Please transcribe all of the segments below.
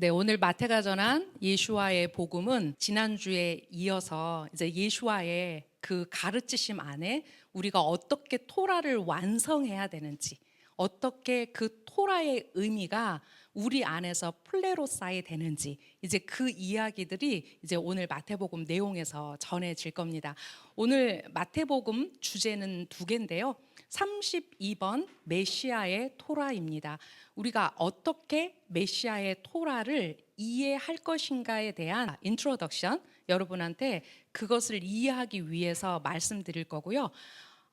네, 오늘 마태가 전한 예수와의 복음은 지난주에 이어서 이제 예수와의 그 가르치심 안에 우리가 어떻게 토라를 완성해야 되는지, 어떻게 그 토라의 의미가 우리 안에서 플레로사이 되는지, 이제 그 이야기들이 이제 오늘 마태복음 내용에서 전해질 겁니다. 오늘 마태복음 주제는 두 개인데요. 32번 메시아의 토라입니다. 우리가 어떻게 메시아의 토라를 이해할 것인가에 대한 인트로덕션, 여러분한테 그것을 이해하기 위해서 말씀드릴 거고요.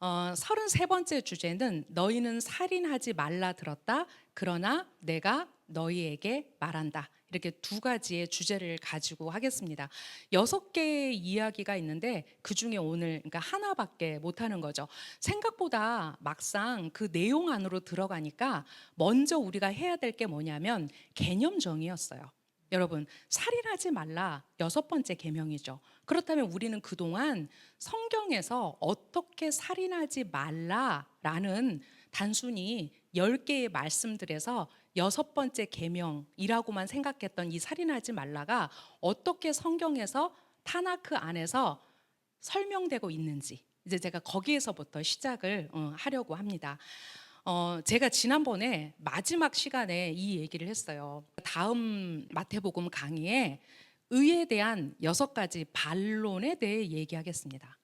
33번째 주제는 너희는 살인하지 말라 들었다. 그러나 내가 너희에게 말한다. 이렇게 두 가지의 주제를 가지고 하겠습니다. 6개의 이야기가 있는데 그 중에 오늘 그러니까 하나밖에 못하는 거죠. 생각보다 막상 그 내용 안으로 들어가니까 먼저 우리가 해야 될 게 뭐냐면 개념 정의였어요. 여러분, 살인하지 말라 6번째 계명이죠. 그렇다면 우리는 그동안 성경에서 어떻게 살인하지 말라라는 단순히 10개의 말씀들에서 6번째 계명이라고만 생각했던 이 살인하지 말라가 어떻게 성경에서 타나크 안에서 설명되고 있는지, 이제 제가 거기에서부터 시작을 하려고 합니다. 제가 지난번에 마지막 시간에 이 얘기를 했어요. 다음 마태복음 강의에 의에 대한 6가지 반론에 대해 얘기하겠습니다.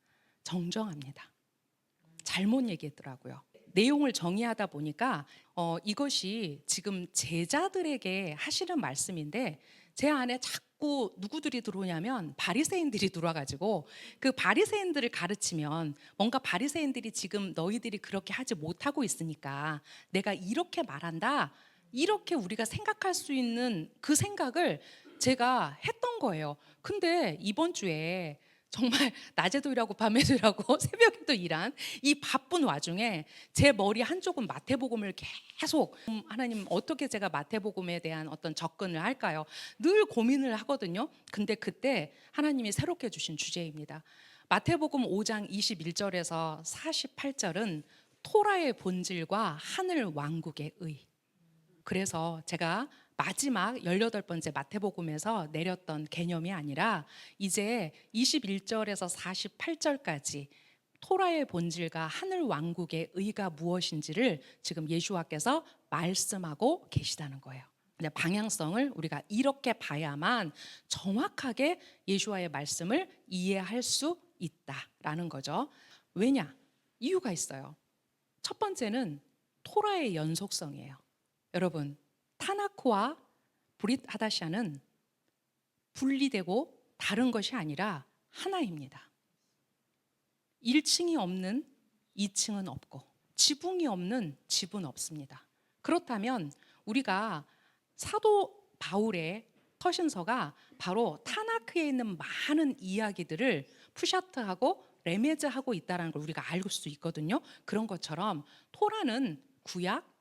정정합니다. 잘못 얘기했더라고요. 내용을 정의하다 보니까 이것이 지금 제자들에게 하시는 말씀인데 제 안에 자꾸 누구들이 들어오냐면 바리새인들이 들어와가지고 그 바리새인들을 가르치면 뭔가 바리새인들이 지금 너희들이 그렇게 하지 못하고 있으니까 내가 이렇게 말한다, 이렇게 우리가 생각할 수 있는 그 생각을 제가 했던 거예요. 근데 이번 주에 정말 낮에도 일하고 밤에도 일하고 새벽에도 일한 이 바쁜 와중에 제 머리 한쪽은 마태복음을 계속 하나님 어떻게 제가 마태복음에 대한 어떤 접근을 할까요? 늘 고민을 하거든요. 근데 그때 하나님이 새롭게 주신 주제입니다. 마태복음 5장 21절에서 48절은 토라의 본질과 하늘 왕국의 의. 그래서 제가 마지막 18번째 마태복음에서 내렸던 개념이 아니라 이제 21절에서 48절까지 토라의 본질과 하늘 왕국의 의가 무엇인지를 지금 예수와께서 말씀하고 계시다는 거예요. 근데 방향성을 우리가 이렇게 봐야만 정확하게 예수와의 말씀을 이해할 수 있다라는 거죠. 왜냐? 이유가 있어요. 첫 번째는 토라의 연속성이에요. 여러분, 타나크와 브릿 하다샤는 분리되고 다른 것이 아니라 하나입니다. 1층이 없는 2층은 없고 지붕이 없는 집은 없습니다. 그렇다면 우리가 사도 바울의 서신서가 바로 타나크에 있는 많은 이야기들을 푸샤트하고 레메즈하고 있다는 걸 우리가 알 수 있거든요. 그런 것처럼 토라는 구약,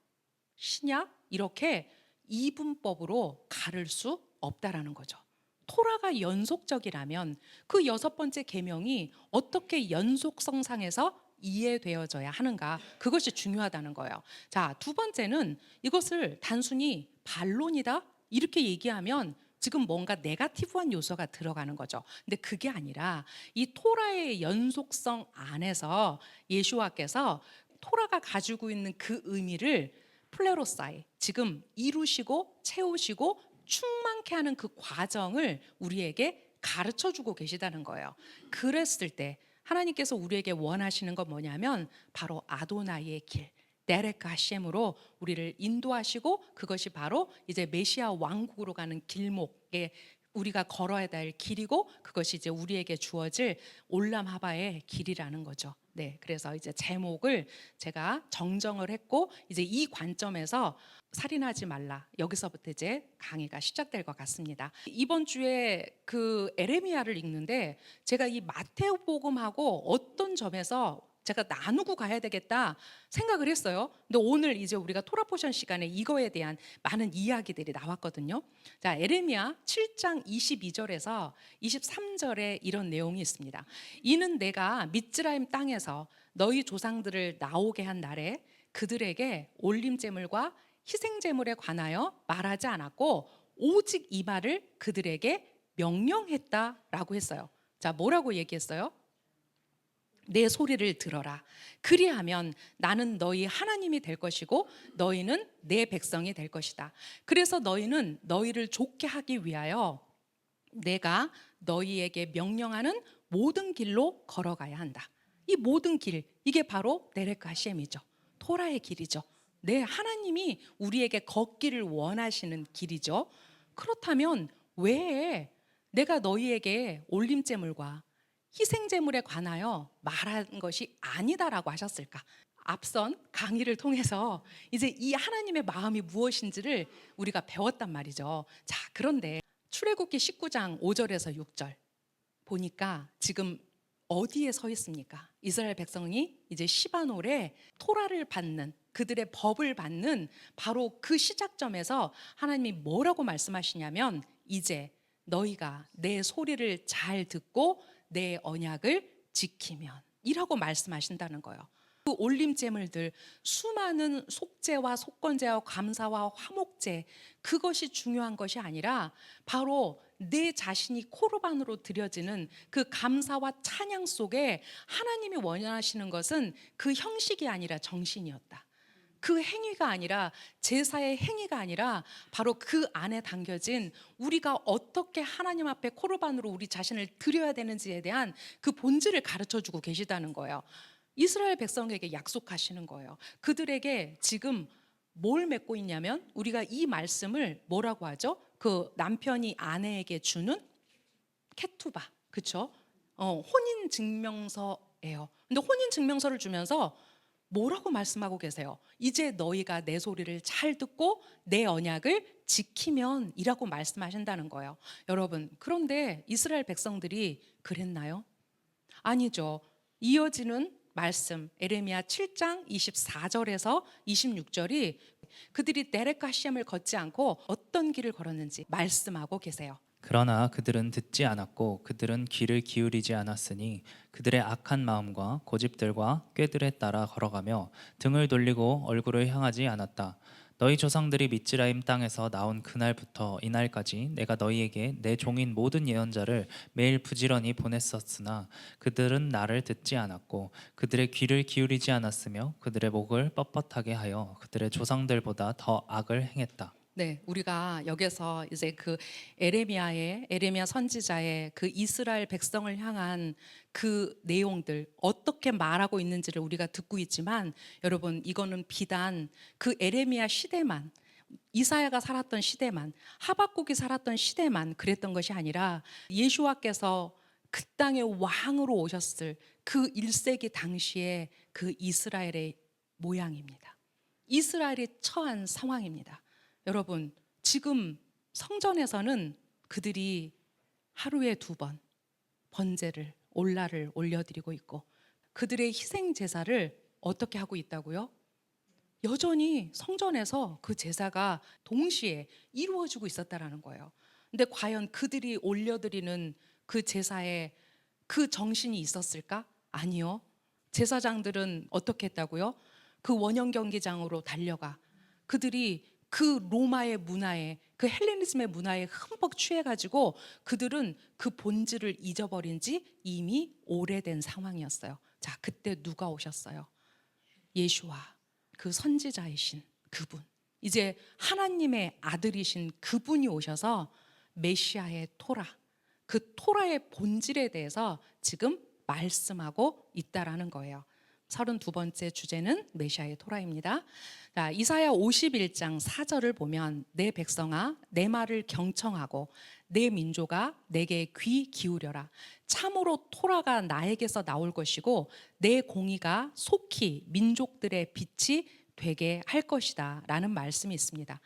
신약 이렇게 이분법으로 가를 수 없다라는 거죠. 토라가 연속적이라면 그 6번째 계명이 어떻게 연속성상에서 이해되어져야 하는가, 그것이 중요하다는 거예요. 자, 두 번째는 이것을 단순히 반론이다 이렇게 얘기하면 지금 뭔가 네거티브한 요소가 들어가는 거죠. 근데 그게 아니라 이 토라의 연속성 안에서 예수와께서 토라가 가지고 있는 그 의미를 플레로사이, 지금 이루시고 채우시고 충만케 하는 그 과정을 우리에게 가르쳐 주고 계시다는 거예요. 그랬을 때 하나님께서 우리에게 원하시는 건 뭐냐면 바로 아도나이의 길, 데레크 하셴으로 우리를 인도하시고 그것이 바로 이제 메시아 왕국으로 가는 길목에 우리가 걸어야 될 길이고 그것이 이제 우리에게 주어질 올람 하바의 길이라는 거죠. 네, 그래서 이제 제목을 제가 정정을 했고 이제 이 관점에서 살인하지 말라, 여기서부터 이제 강의가 시작될 것 같습니다. 이번 주에 그 에레미야를 읽는데 제가 이 마태복음하고 어떤 점에서 제가 나누고 가야 되겠다 생각을 했어요. 근데 오늘 이제 우리가 토라 포션 시간에 이거에 대한 많은 이야기들이 나왔거든요. 자, 에레미야 7장 22절에서 23절에 이런 내용이 있습니다. 이는 내가 미츠라임 땅에서 너희 조상들을 나오게 한 날에 그들에게 올림제물과 희생제물에 관하여 말하지 않았고 오직 이 말을 그들에게 명령했다라고 했어요. 자, 뭐라고 얘기했어요? 내 소리를 들어라. 그리하면 나는 너희 하나님이 될 것이고 너희는 내 백성이 될 것이다. 그래서 너희는 너희를 좋게 하기 위하여 내가 너희에게 명령하는 모든 길로 걸어가야 한다. 이 모든 길, 이게 바로 데레크 하셴이죠. 토라의 길이죠. 네, 하나님이 우리에게 걷기를 원하시는 길이죠. 그렇다면 왜 내가 너희에게 올림제물과 희생제물에 관하여 말한 것이 아니다라고 하셨을까? 앞선 강의를 통해서 이제 이 하나님의 마음이 무엇인지를 우리가 배웠단 말이죠. 자, 그런데 출애굽기 19장 5절에서 6절 보니까 지금 어디에 서 있습니까? 이스라엘 백성이 이제 시바놀에 토라를 받는, 그들의 법을 받는 바로 그 시작점에서 하나님이 뭐라고 말씀하시냐면, 이제 너희가 내 소리를 잘 듣고 내 언약을 지키면 이라고 말씀하신다는 거예요. 그 올림제물들, 수많은 속죄와 속건제와 감사와 화목제, 그것이 중요한 것이 아니라 바로 내 자신이 코르반으로 드려지는 그 감사와 찬양 속에 하나님이 원하시는 것은 그 형식이 아니라 정신이었다. 그 행위가 아니라, 제사의 행위가 아니라 바로 그 안에 담겨진 우리가 어떻게 하나님 앞에 코르반으로 우리 자신을 드려야 되는지에 대한 그 본질을 가르쳐주고 계시다는 거예요. 이스라엘 백성에게 약속하시는 거예요. 그들에게 지금 뭘 맺고 있냐면, 우리가 이 말씀을 뭐라고 하죠? 그 남편이 아내에게 주는 케투바, 그렇죠? 혼인 증명서예요. 근데 혼인 증명서를 주면서 뭐라고 말씀하고 계세요? 이제 너희가 내 소리를 잘 듣고 내 언약을 지키면 이라고 말씀하신다는 거예요. 여러분, 그런데 이스라엘 백성들이 그랬나요? 아니죠. 이어지는 말씀, 에레미야 7장 24절에서 26절이 그들이 데레크 하셴을 걷지 않고 어떤 길을 걸었는지 말씀하고 계세요. 그러나 그들은 듣지 않았고 그들은 귀를 기울이지 않았으니 그들의 악한 마음과 고집들과 꾀들에 따라 걸어가며 등을 돌리고 얼굴을 향하지 않았다. 너희 조상들이 미츠라임 땅에서 나온 그날부터 이날까지 내가 너희에게 내 종인 모든 예언자를 매일 부지런히 보냈었으나 그들은 나를 듣지 않았고 그들의 귀를 기울이지 않았으며 그들의 목을 뻣뻣하게 하여 그들의 조상들보다 더 악을 행했다. 네, 우리가 여기서 이제 그 에레미야 선지자의 그 이스라엘 백성을 향한 그 내용들, 어떻게 말하고 있는지를 우리가 듣고 있지만, 여러분, 이거는 비단 그 에레미야 시대만, 이사야가 살았던 시대만, 하박국이 살았던 시대만 그랬던 것이 아니라 예수와께서 그 땅의 왕으로 오셨을 그 1세기 당시에 그 이스라엘의 모양입니다. 이스라엘이 처한 상황입니다. 여러분, 지금 성전에서는 그들이 하루에 2번 번제를, 올라를 올려드리고 있고, 그들의 희생 제사를 어떻게 하고 있다고요? 여전히 성전에서 그 제사가 동시에 이루어지고 있었다라는 거예요. 근데 과연 그들이 올려드리는 그 제사에 그 정신이 있었을까? 아니요. 제사장들은 어떻게 했다고요? 그 원형 경기장으로 달려가 그들이 그 로마의 문화에, 그 헬레니즘의 문화에 흠뻑 취해가지고 그들은 그 본질을 잊어버린 지 이미 오래된 상황이었어요. 자, 그때 누가 오셨어요? 예수와, 그 선지자이신 그분, 이제 하나님의 아들이신 그분이 오셔서 메시아의 토라, 그 토라의 본질에 대해서 지금 말씀하고 있다라는 거예요. 32번째 주제는 메시아의 토라입니다. 자, 이사야 51장 4절을 보면, 내 백성아 내 말을 경청하고 내 민족아 내게 귀 기울여라. 참으로 토라가 나에게서 나올 것이고 내 공의가 속히 민족들의 빛이 되게 할 것이다 라는 말씀이 있습니다.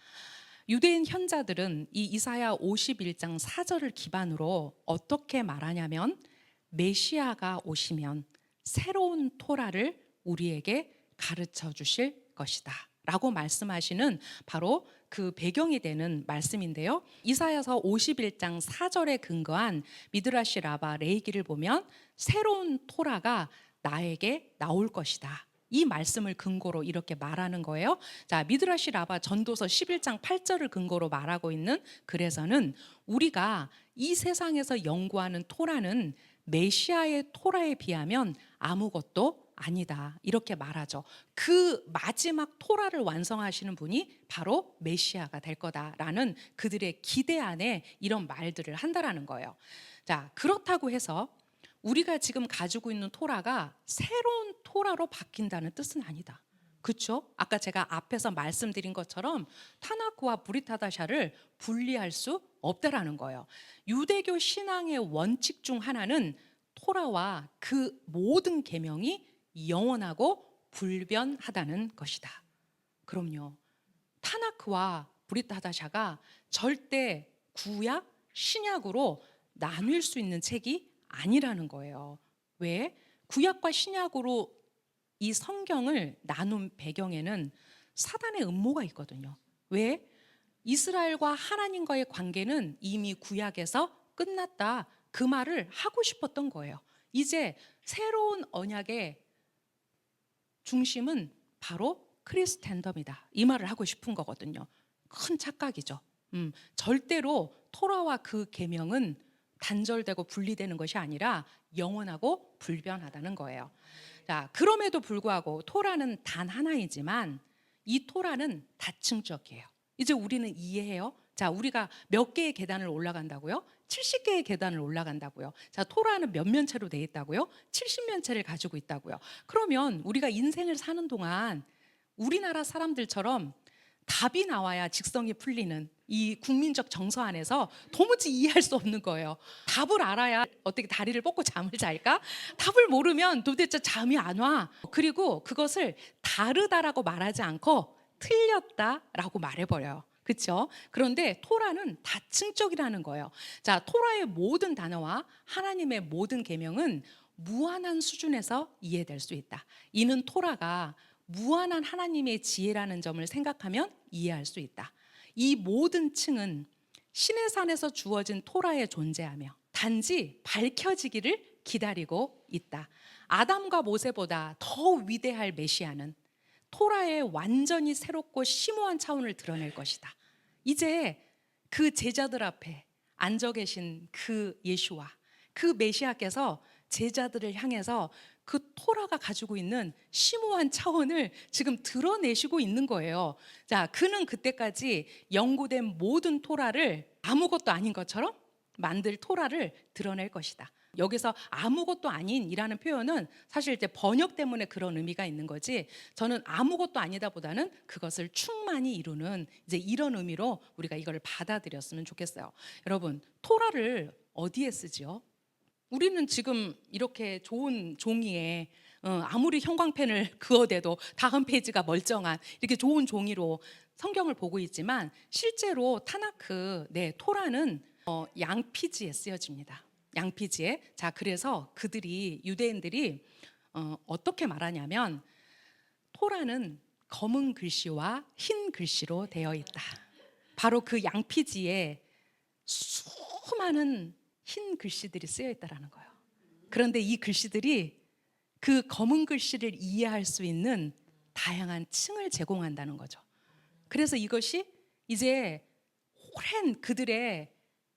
유대인 현자들은 이 이사야 51장 4절을 기반으로 어떻게 말하냐면, 메시아가 오시면 새로운 토라를 우리에게 가르쳐 주실 것이다 라고 말씀하시는 바로 그 배경이 되는 말씀인데요. 이사야서 51장 4절에 근거한 미드라시 라바 레이기를 보면 새로운 토라가 나에게 나올 것이다, 이 말씀을 근거로 이렇게 말하는 거예요. 자, 미드라시 라바 전도서 11장 8절을 근거로 말하고 있는 글에서는 우리가 이 세상에서 연구하는 토라는 메시아의 토라에 비하면 아무것도 아니다, 이렇게 말하죠. 그 마지막 토라를 완성하시는 분이 바로 메시아가 될 거다라는 그들의 기대 안에 이런 말들을 한다라는 거예요. 자, 그렇다고 해서 우리가 지금 가지고 있는 토라가 새로운 토라로 바뀐다는 뜻은 아니다. 그렇죠? 아까 제가 앞에서 말씀드린 것처럼 타나크와 브릿하다샤를 분리할 수 없다라는 거예요. 유대교 신앙의 원칙 중 하나는 토라와 그 모든 계명이 영원하고 불변하다는 것이다. 그럼요. 타나크와 브릿하다샤가 절대 구약, 신약으로 나눌 수 있는 책이 아니라는 거예요. 왜? 구약과 신약으로 이 성경을 나눈 배경에는 사단의 음모가 있거든요. 왜? 이스라엘과 하나님과의 관계는 이미 구약에서 끝났다, 그 말을 하고 싶었던 거예요. 이제 새로운 언약의 중심은 바로 크리스텐덤이다, 이 말을 하고 싶은 거거든요. 큰 착각이죠. 절대로 토라와 그 계명은 단절되고 분리되는 것이 아니라 영원하고 불변하다는 거예요. 자, 그럼에도 불구하고 토라는 단 하나이지만 이 토라는 다층적이에요. 이제 우리는 이해해요. 자, 우리가 몇 개의 계단을 올라간다고요? 70개의 계단을 올라간다고요. 자, 토라는 몇 면체로 되어 있다고요? 70면체를 가지고 있다고요. 그러면 우리가 인생을 사는 동안 우리나라 사람들처럼 답이 나와야 직성이 풀리는 이 국민적 정서 안에서 도무지 이해할 수 없는 거예요. 답을 알아야 어떻게 다리를 뻗고 잠을 잘까? 답을 모르면 도대체 잠이 안 와. 그리고 그것을 다르다라고 말하지 않고 틀렸다라고 말해버려요. 그렇죠? 그런데 토라는 다층적이라는 거예요. 자, 토라의 모든 단어와 하나님의 모든 계명은 무한한 수준에서 이해될 수 있다. 이는 토라가 무한한 하나님의 지혜라는 점을 생각하면 이해할 수 있다. 이 모든 층은 신의 산에서 주어진 토라에 존재하며 단지 밝혀지기를 기다리고 있다. 아담과 모세보다 더 위대할 메시아는 토라의 완전히 새롭고 심오한 차원을 드러낼 것이다. 이제 그 제자들 앞에 앉아 계신 그 예수와 그 메시아께서 제자들을 향해서 그 토라가 가지고 있는 심오한 차원을 지금 드러내시고 있는 거예요. 자, 그는 그때까지 연구된 모든 토라를 아무것도 아닌 것처럼 만들 토라를 드러낼 것이다. 여기서 아무것도 아닌이라는 표현은 사실 이제 번역 때문에 그런 의미가 있는 거지, 저는 아무것도 아니다보다는 그것을 충만히 이루는 이제 이런 의미로 우리가 이걸 받아들였으면 좋겠어요. 여러분, 토라를 어디에 쓰지요? 우리는 지금 이렇게 좋은 종이에 아무리 형광펜을 그어대도 다음 페이지가 멀쩡한 이렇게 좋은 종이로 성경을 보고 있지만 실제로 타나크, 토라는 양피지에 쓰여집니다. 양피지에. 자, 그래서 유대인들이 어떻게 말하냐면 토라는 검은 글씨와 흰 글씨로 되어 있다. 바로 그 양피지에 수많은 흰 글씨들이 쓰여 있다라는 거예요. 그런데 이 글씨들이 그 검은 글씨를 이해할 수 있는 다양한 층을 제공한다는 거죠. 그래서 이것이 이제 오랜 그들의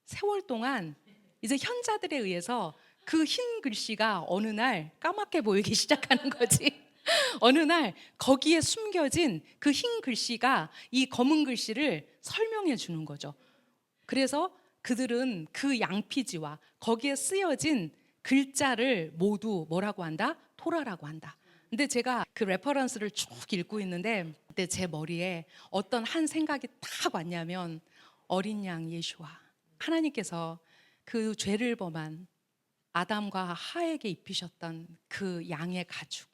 세월 동안 이제 현자들에 의해서 그 흰 글씨가 어느 날 까맣게 보이기 시작하는 거지. 어느 날 거기에 숨겨진 그 흰 글씨가 이 검은 글씨를 설명해 주는 거죠. 그래서 그들은 그 양피지와 거기에 쓰여진 글자를 모두 뭐라고 한다? 토라라고 한다. 근데 제가 그 레퍼런스를 쭉 읽고 있는데 그때 제 머리에 어떤 한 생각이 딱 왔냐면, 어린 양 예수와 하나님께서 그 죄를 범한 아담과 하에게 입히셨던 그 양의 가죽,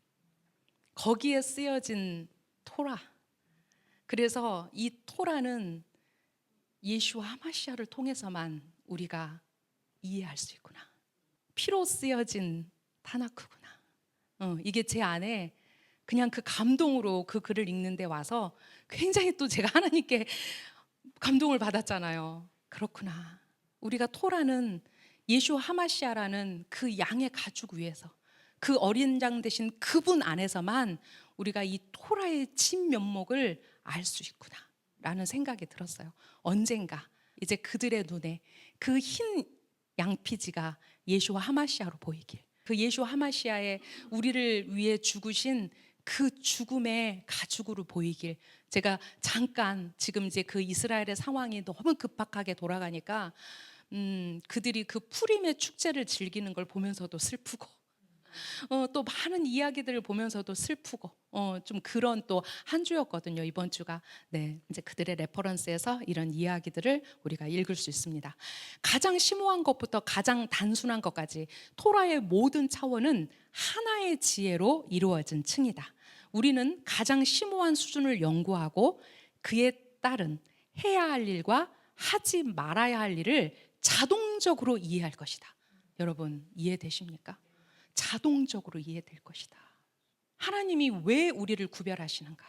거기에 쓰여진 토라. 그래서 이 토라는 예수와 하마시아를 통해서만 우리가 이해할 수 있구나. 피로 쓰여진 타나크구나. 이게 제 안에 그냥 그 감동으로 그 글을 읽는데 와서 굉장히 또 제가 하나님께 감동을 받았잖아요. 그렇구나. 우리가 토라는 예수 하마시아라는 그 양의 가죽 위에서, 그 어린 양 되신 그분 안에서만 우리가 이 토라의 진면목을 알 수 있구나라는 생각이 들었어요. 언젠가 이제 그들의 눈에 그 흰 양피지가 예수와 하마시아로 보이길, 그 예수와 하마시아의 우리를 위해 죽으신 그 죽음의 가죽으로 보이길. 제가 잠깐 지금 이제 그 이스라엘의 상황이 너무 급박하게 돌아가니까 그들이 그 푸림의 축제를 즐기는 걸 보면서도 슬프고 또 많은 이야기들을 보면서도 슬프고 좀 그런 또 한 주였거든요, 이번 주가. 네, 이제 그들의 레퍼런스에서 이런 이야기들을 우리가 읽을 수 있습니다. 가장 심오한 것부터 가장 단순한 것까지 토라의 모든 차원은 하나의 지혜로 이루어진 층이다. 우리는 가장 심오한 수준을 연구하고 그에 따른 해야 할 일과 하지 말아야 할 일을 자동적으로 이해할 것이다. 여러분 이해되십니까? 자동적으로 이해될 것이다. 하나님이 왜 우리를 구별하시는가?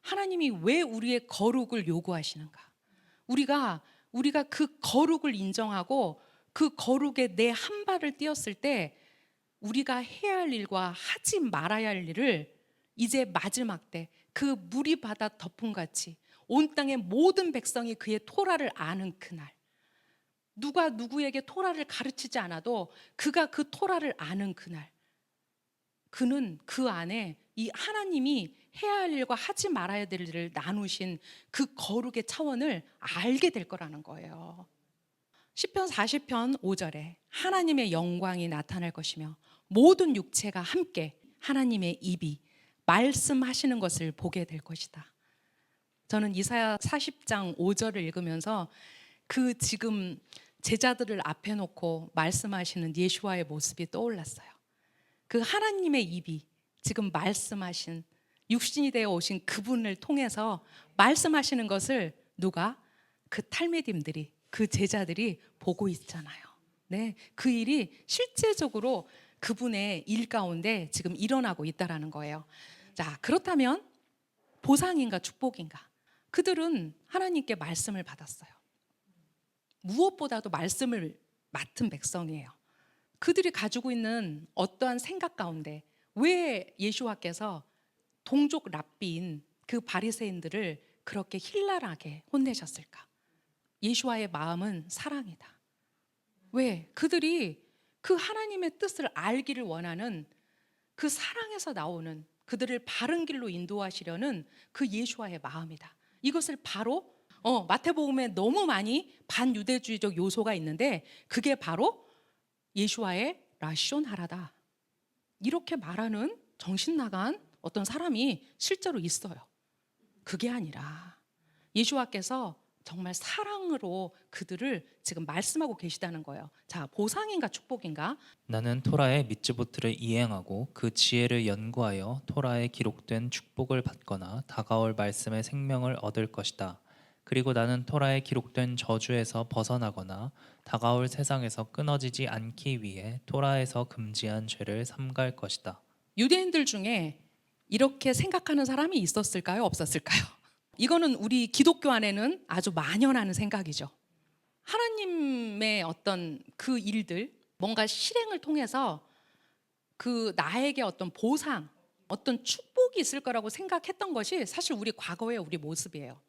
하나님이 왜 우리의 거룩을 요구하시는가? 우리가 그 거룩을 인정하고 그 거룩에 내 한 발을 띄었을 때 우리가 해야 할 일과 하지 말아야 할 일을 이제 마지막 때 그 물이 바다 덮음같이 온 땅의 모든 백성이 그의 토라를 아는 그날, 누가 누구에게 토라를 가르치지 않아도 그가 그 토라를 아는 그날, 그는 그 안에 이 하나님이 해야 할 일과 하지 말아야 될 일을 나누신 그 거룩의 차원을 알게 될 거라는 거예요. 시편 40편 5절에 하나님의 영광이 나타날 것이며 모든 육체가 함께 하나님의 입이 말씀하시는 것을 보게 될 것이다. 저는 이사야 40장 5절을 읽으면서 그 지금 제자들을 앞에 놓고 말씀하시는 예수와의 모습이 떠올랐어요. 그 하나님의 입이 지금 말씀하신, 육신이 되어 오신 그분을 통해서 말씀하시는 것을 누가? 그 탈미딤들이, 그 제자들이 보고 있잖아요. 네, 그 일이 실제적으로 그분의 일 가운데 지금 일어나고 있다라는 거예요. 자, 그렇다면 보상인가 축복인가? 그들은 하나님께 말씀을 받았어요. 무엇보다도 말씀을 맡은 백성이에요. 그들이 가지고 있는 어떠한 생각 가운데 왜 예수와께서 동족 랍비인 그 바리새인들을 그렇게 힐랄하게 혼내셨을까? 예수와의 마음은 사랑이다. 왜? 그들이 그 하나님의 뜻을 알기를 원하는 그 사랑에서 나오는, 그들을 바른 길로 인도하시려는 그 예수와의 마음이다. 이것을 바로 마태복음에 너무 많이 반유대주의적 요소가 있는데 그게 바로 예수와의 라시온하라다. 이렇게 말하는 정신 나간 어떤 사람이 실제로 있어요. 그게 아니라 예수와께서 정말 사랑으로 그들을 지금 말씀하고 계시다는 거예요. 자, 보상인가 축복인가? 나는 토라의 미츠보트를 이행하고 그 지혜를 연구하여 토라에 기록된 축복을 받거나 다가올 말씀의 생명을 얻을 것이다. 그리고 나는 토라에 기록된 저주에서 벗어나거나 다가올 세상에서 끊어지지 않기 위해 토라에서 금지한 죄를 삼갈 것이다. 유대인들 중에 이렇게 생각하는 사람이 있었을까요? 없었을까요? 이거는 우리 기독교 안에는 아주 만연하는 생각이죠. 하나님의 어떤 그 일들, 뭔가 실행을 통해서 그 나에게 어떤 보상, 어떤 축복이 있을 거라고 생각했던 것이 사실 우리 과거의 우리 모습이에요.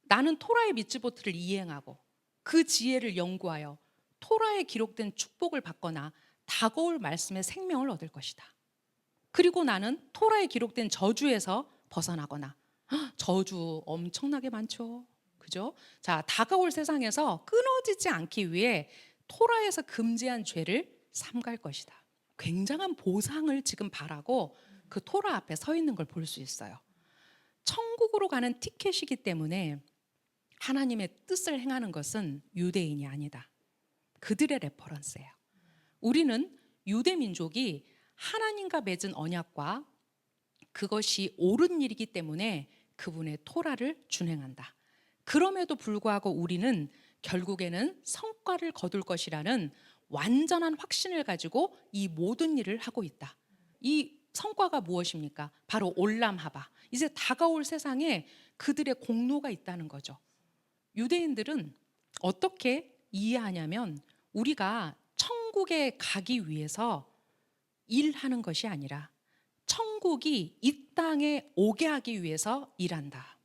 나는 토라의 미츠보트를 이행하고 그 지혜를 연구하여 토라에 기록된 축복을 받거나 다가올 말씀의 생명을 얻을 것이다. 그리고 나는 토라에 기록된 저주에서 벗어나거나, 저주 엄청나게 많죠. 그죠? 자, 다가올 세상에서 끊어지지 않기 위해 토라에서 금지한 죄를 삼갈 것이다. 굉장한 보상을 지금 바라고 그 토라 앞에 서 있는 걸 볼 수 있어요. 천국으로 가는 티켓이기 때문에 하나님의 뜻을 행하는 것은 유대인이 아니다. 그들의 레퍼런스예요. 우리는 유대 민족이 하나님과 맺은 언약과 그것이 옳은 일이기 때문에 그분의 토라를 준행한다. 그럼에도 불구하고 우리는 결국에는 성과를 거둘 것이라는 완전한 확신을 가지고 이 모든 일을 하고 있다. 이 성과가 무엇입니까? 바로 올람하바. 이제 다가올 세상에 그들의 공로가 있다는 거죠. 유대인들은 어떻게 이해하냐면 우리가 천국에 가기 위해서 일하는 것이 아니라 천국이 이 땅에 오게 하기 위해서 일한다.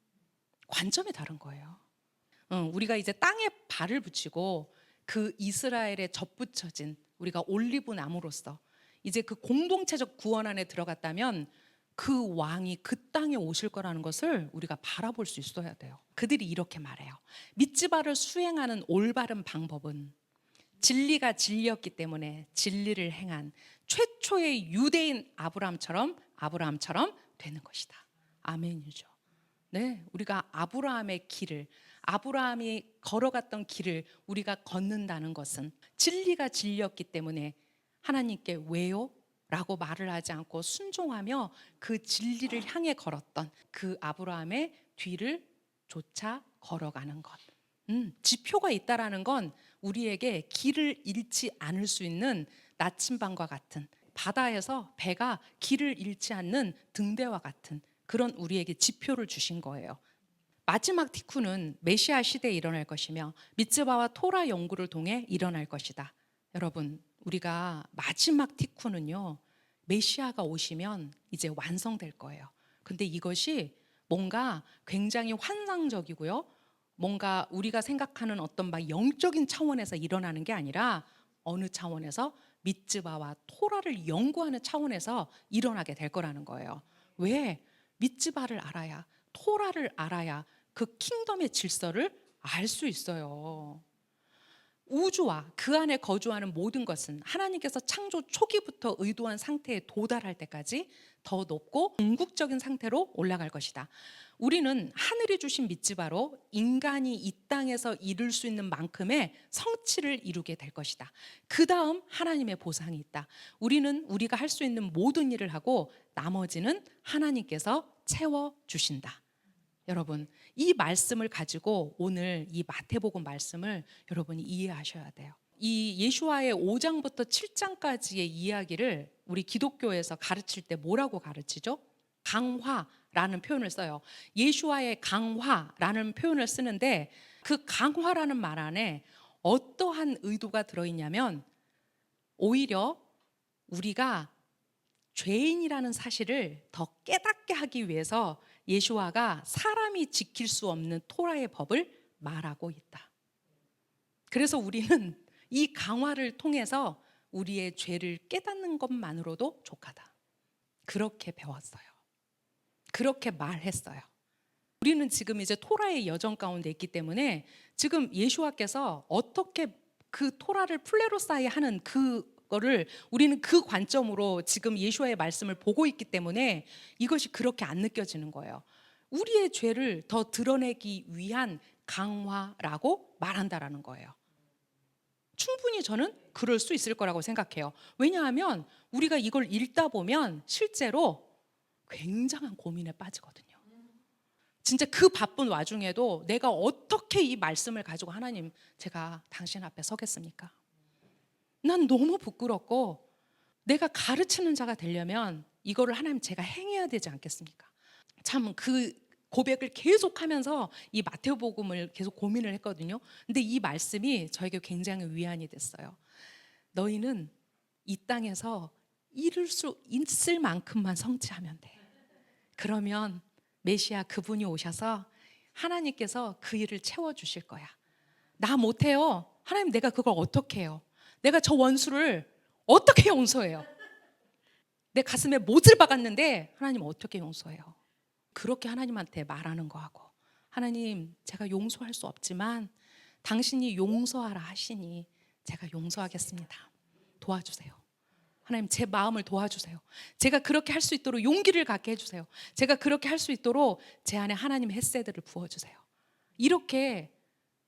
관점이 다른 거예요. 우리가 이제 땅에 발을 붙이고 그 이스라엘에 접붙여진 우리가 올리브 나무로서 이제 그 공동체적 구원 안에 들어갔다면 그 왕이 그 땅에 오실 거라는 것을 우리가 바라볼 수 있어야 돼요. 그들이 이렇게 말해요. 미tz바를 수행하는 올바른 방법은 진리가 진리였기 때문에 진리를 행한 최초의 유대인 아브라함처럼 되는 것이다. 아멘이죠. 네, 우리가 아브라함의 길을, 아브라함이 걸어갔던 길을 우리가 걷는다는 것은 진리가 진리였기 때문에 하나님께 왜요? 라고 말을 하지 않고 순종하며 그 진리를 향해 걸었던 그 아브라함의 뒤를 쫓아 걸어가는 것. 지표가 있다라는 건 우리에게 길을 잃지 않을 수 있는 나침반과 같은, 바다에서 배가 길을 잃지 않는 등대와 같은 그런 우리에게 지표를 주신 거예요. 마지막 티쿠는 메시아 시대에 일어날 것이며 미tz바와 토라 연구를 통해 일어날 것이다. 여러분, 우리가 마지막 티쿠는요, 메시아가 오시면 이제 완성될 거예요. 근데 이것이 뭔가 굉장히 환상적이고요, 뭔가 우리가 생각하는 어떤 막 영적인 차원에서 일어나는 게 아니라 어느 차원에서 미tz바와 토라를 연구하는 차원에서 일어나게 될 거라는 거예요. 왜? 미tz바를 알아야, 토라를 알아야 그 킹덤의 질서를 알 수 있어요. 우주와 그 안에 거주하는 모든 것은 하나님께서 창조 초기부터 의도한 상태에 도달할 때까지 더 높고 궁극적인 상태로 올라갈 것이다. 우리는 하늘이 주신 미tz바로 인간이 이 땅에서 이룰 수 있는 만큼의 성취를 이루게 될 것이다. 그 다음 하나님의 보상이 있다. 우리는 우리가 할 수 있는 모든 일을 하고 나머지는 하나님께서 채워주신다. 여러분, 이 말씀을 가지고 오늘 이 마태복음 말씀을 여러분이 이해하셔야 돼요. 이 예수와의 5장부터 7장까지의 이야기를 우리 기독교에서 가르칠 때 뭐라고 가르치죠? 강화라는 표현을 써요. 예수와의 강화라는 표현을 쓰는데 그 강화라는 말 안에 어떠한 의도가 들어있냐면 오히려 우리가 죄인이라는 사실을 더 깨닫게 하기 위해서 예수와가 사람이 지킬 수 없는 토라의 법을 말하고 있다. 그래서 우리는 이 강화를 통해서 우리의 죄를 깨닫는 것만으로도 족하다. 그렇게 배웠어요. 그렇게 말했어요. 우리는 지금 이제 토라의 여정 가운데 있기 때문에 지금 예수와께서 어떻게 그 토라를 플레로사이 하는 그거를 우리는 그 관점으로 지금 예수와의 말씀을 보고 있기 때문에 이것이 그렇게 안 느껴지는 거예요. 우리의 죄를 더 드러내기 위한 강화라고 말한다라는 거예요. 충분히 저는 그럴 수 있을 거라고 생각해요. 왜냐하면 우리가 이걸 읽다 보면 실제로 굉장한 고민에 빠지거든요. 진짜 그 바쁜 와중에도 내가 어떻게 이 말씀을 가지고 하나님, 제가 당신 앞에 서겠습니까? 난 너무 부끄럽고 내가 가르치는 자가 되려면 이거를 하나님 제가 행해야 되지 않겠습니까? 참 그 고백을 계속하면서 이 마태복음을 계속 고민을 했거든요. 근데 이 말씀이 저에게 굉장히 위안이 됐어요. 너희는 이 땅에서 이룰 수 있을 만큼만 성취하면 돼. 그러면 메시아 그분이 오셔서 하나님께서 그 일을 채워주실 거야. 나 못해요. 하나님, 내가 그걸 어떻게 해요? 내가 저 원수를 어떻게 용서해요? 내 가슴에 못을 박았는데 하나님 어떻게 용서해요? 그렇게 하나님한테 말하는 거하고, 하나님, 제가 용서할 수 없지만 당신이 용서하라 하시니 제가 용서하겠습니다. 도와주세요. 하나님, 제 마음을 도와주세요. 제가 그렇게 할 수 있도록 용기를 갖게 해주세요. 제가 그렇게 할 수 있도록 제 안에 하나님의 헤세드를 부어주세요. 이렇게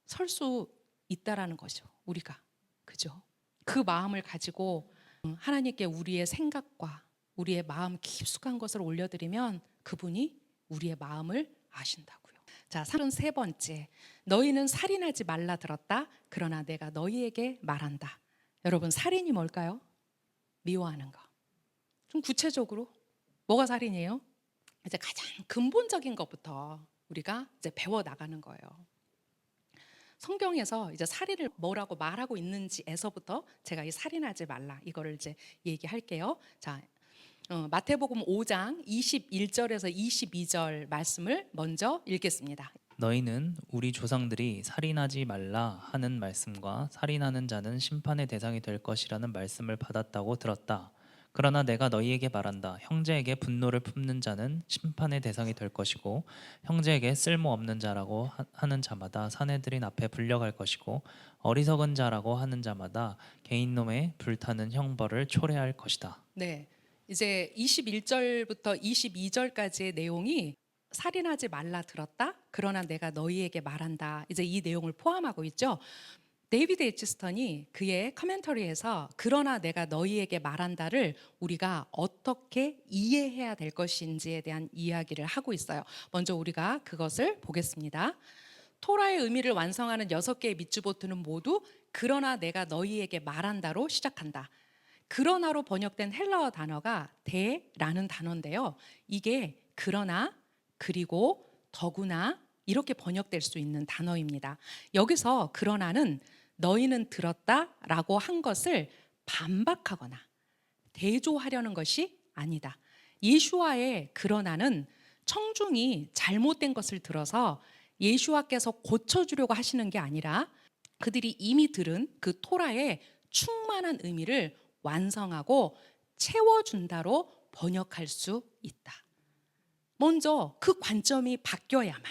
설 수 있다라는 거죠, 우리가. 그죠? 그 마음을 가지고 하나님께 우리의 생각과 우리의 마음 깊숙한 것을 올려드리면 그분이 우리의 마음을 아신다고요. 자, 33번째, 너희는 살인하지 말라 들었다. 그러나 내가 너희에게 말한다. 여러분, 살인이 뭘까요? 미워하는 거. 좀 구체적으로 뭐가 살인이에요? 이제 가장 근본적인 것부터 우리가 이제 배워 나가는 거예요. 성경에서 이제 살인을 뭐라고 말하고 있는지에서부터 제가 이 살인하지 말라 이거를 이제 얘기할게요. 자, 마태복음 5장 21절에서 22절 말씀을 먼저 읽겠습니다. 너희는 우리 조상들이 살인하지 말라 하는 말씀과 살인하는 자는 심판의 대상이 될 것이라는 말씀을 받았다고 들었다. 그러나 내가 너희에게 말한다. 형제에게 분노를 품는 자는 심판의 대상이 될 것이고 형제에게 쓸모없는 자라고 하는 자마다 사내들인 앞에 불려갈 것이고 어리석은 자라고 하는 자마다 개인놈의 불타는 형벌을 초래할 것이다. 네. 이제 21절부터 22절까지의 내용이 살인하지 말라 들었다. 그러나 내가 너희에게 말한다. 이제 이 내용을 포함하고 있죠. 데이비드 에치스턴이 그의 커멘터리에서 그러나 내가 너희에게 말한다를 우리가 어떻게 이해해야 될 것인지에 대한 이야기를 하고 있어요. 먼저 우리가 그것을 보겠습니다. 토라의 의미를 완성하는 6개의 미츠보트는 모두 그러나 내가 너희에게 말한다로 시작한다. 그러나로 번역된 헬라어 단어가 대라는 단어인데요. 이게 그러나, 그리고, 더구나 이렇게 번역될 수 있는 단어입니다. 여기서 그러나는 너희는 들었다라고 한 것을 반박하거나 대조하려는 것이 아니다. 예수와의 그러나는 청중이 잘못된 것을 들어서 예수와께서 고쳐주려고 하시는 게 아니라 그들이 이미 들은 그 토라의 충만한 의미를 완성하고 채워준다로 번역할 수 있다. 먼저 그 관점이 바뀌어야만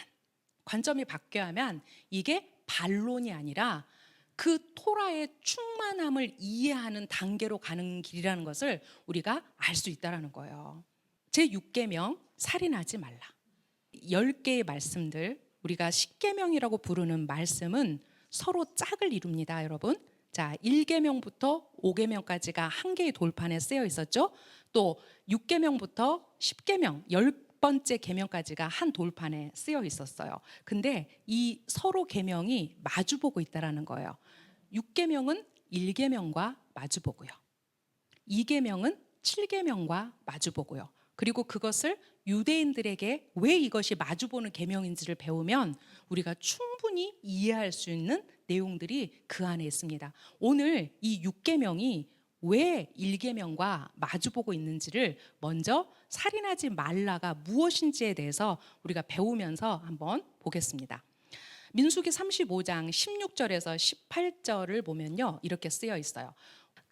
이게 반론이 아니라 그 토라의 충만함을 이해하는 단계로 가는 길이라는 것을 우리가 알 수 있다는 거예요. 제6계명 살인하지 말라. 10개의 말씀들, 우리가 10계명이라고 부르는 말씀은 서로 짝을 이룹니다, 여러분. 자, 1계명부터 5계명까지가 한 개의 돌판에 쓰여 있었죠. 또 6계명부터 10계명, 10번째 계명까지가 한 돌판에 쓰여 있었어요. 근데 이 서로 계명이 마주보고 있다라는 거예요. 6계명은 1계명과 마주보고요. 2계명은 7계명과 마주보고요. 그리고 그것을 유대인들에게 왜 이것이 마주보는 계명인지를 배우면 우리가 충분히 이해할 수 있는 내용들이 그 안에 있습니다. 오늘 이 6계명이 왜 1계명과 마주보고 있는지를 먼저 살인하지 말라가 무엇인지에 대해서 우리가 배우면서 한번 보겠습니다. 민수기 35장 16절에서 18절을 보면요, 이렇게 쓰여 있어요.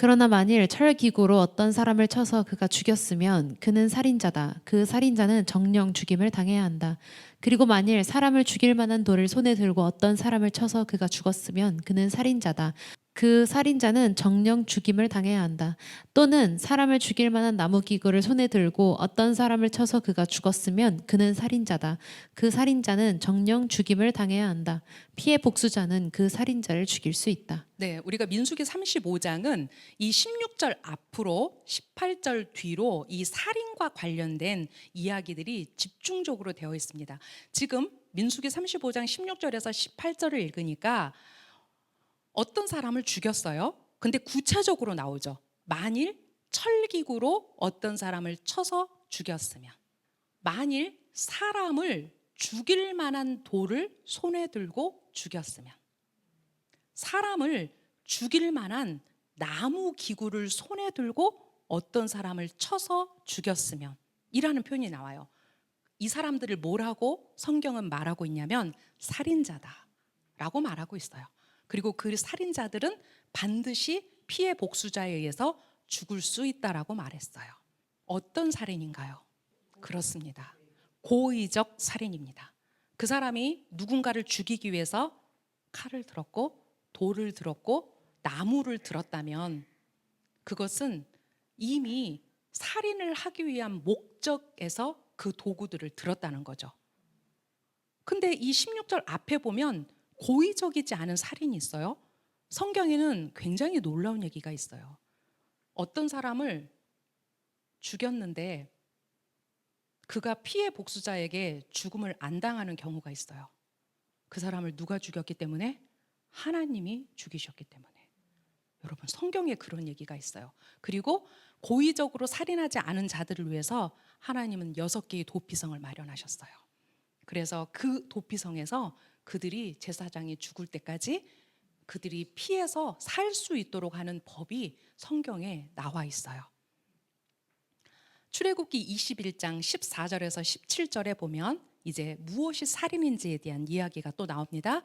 그러나 만일 철기구로 어떤 사람을 쳐서 그가 죽였으면 그는 살인자다. 그 살인자는 정령 죽임을 당해야 한다. 그리고 만일 사람을 죽일 만한 돌을 손에 들고 어떤 사람을 쳐서 그가 죽었으면 그는 살인자다. 그 살인자는 정령 죽임을 당해야 한다. 또는 사람을 죽일 만한 나무기구를 손에 들고 어떤 사람을 쳐서 그가 죽었으면 그는 살인자다. 그 살인자는 정령 죽임을 당해야 한다. 피해 복수자는 그 살인자를 죽일 수 있다. 네, 우리가 민수기 35장은 이 16절 앞으로 18절 뒤로 이 살인과 관련된 이야기들이 집중적으로 되어 있습니다. 지금 민수기 35장 16절에서 18절을 읽으니까 어떤 사람을 죽였어요. 근데 구체적으로 나오죠. 만일 철기구로 어떤 사람을 쳐서 죽였으면, 만일 사람을 죽일 만한 돌을 손에 들고 죽였으면, 사람을 죽일 만한 나무 기구를 손에 들고 어떤 사람을 쳐서 죽였으면 이라는 표현이 나와요. 이 사람들을 뭐라고 성경은 말하고 있냐면 살인자다라고 말하고 있어요. 그리고 그 살인자들은 반드시 피해 복수자에 의해서 죽을 수 있다라고 말했어요. 어떤 살인인가요? 그렇습니다. 고의적 살인입니다. 그 사람이 누군가를 죽이기 위해서 칼을 들었고 돌을 들었고 나무를 들었다면 그것은 이미 살인을 하기 위한 목적에서 그 도구들을 들었다는 거죠. 근데 이 16절 앞에 보면 고의적이지 않은 살인이 있어요. 성경에는 굉장히 놀라운 얘기가 있어요. 어떤 사람을 죽였는데 그가 피해 복수자에게 죽음을 안 당하는 경우가 있어요. 그 사람을 누가 죽였기 때문에? 하나님이 죽이셨기 때문에. 여러분, 성경에 그런 얘기가 있어요. 그리고 고의적으로 살인하지 않은 자들을 위해서 하나님은 6개의 도피성을 마련하셨어요. 그래서 그 도피성에서 그들이 제사장이 죽을 때까지 그들이 피해서 살 수 있도록 하는 법이 성경에 나와 있어요. 출애굽기 21장 14절에서 17절에 보면 이제 무엇이 살인인지에 대한 이야기가 또 나옵니다.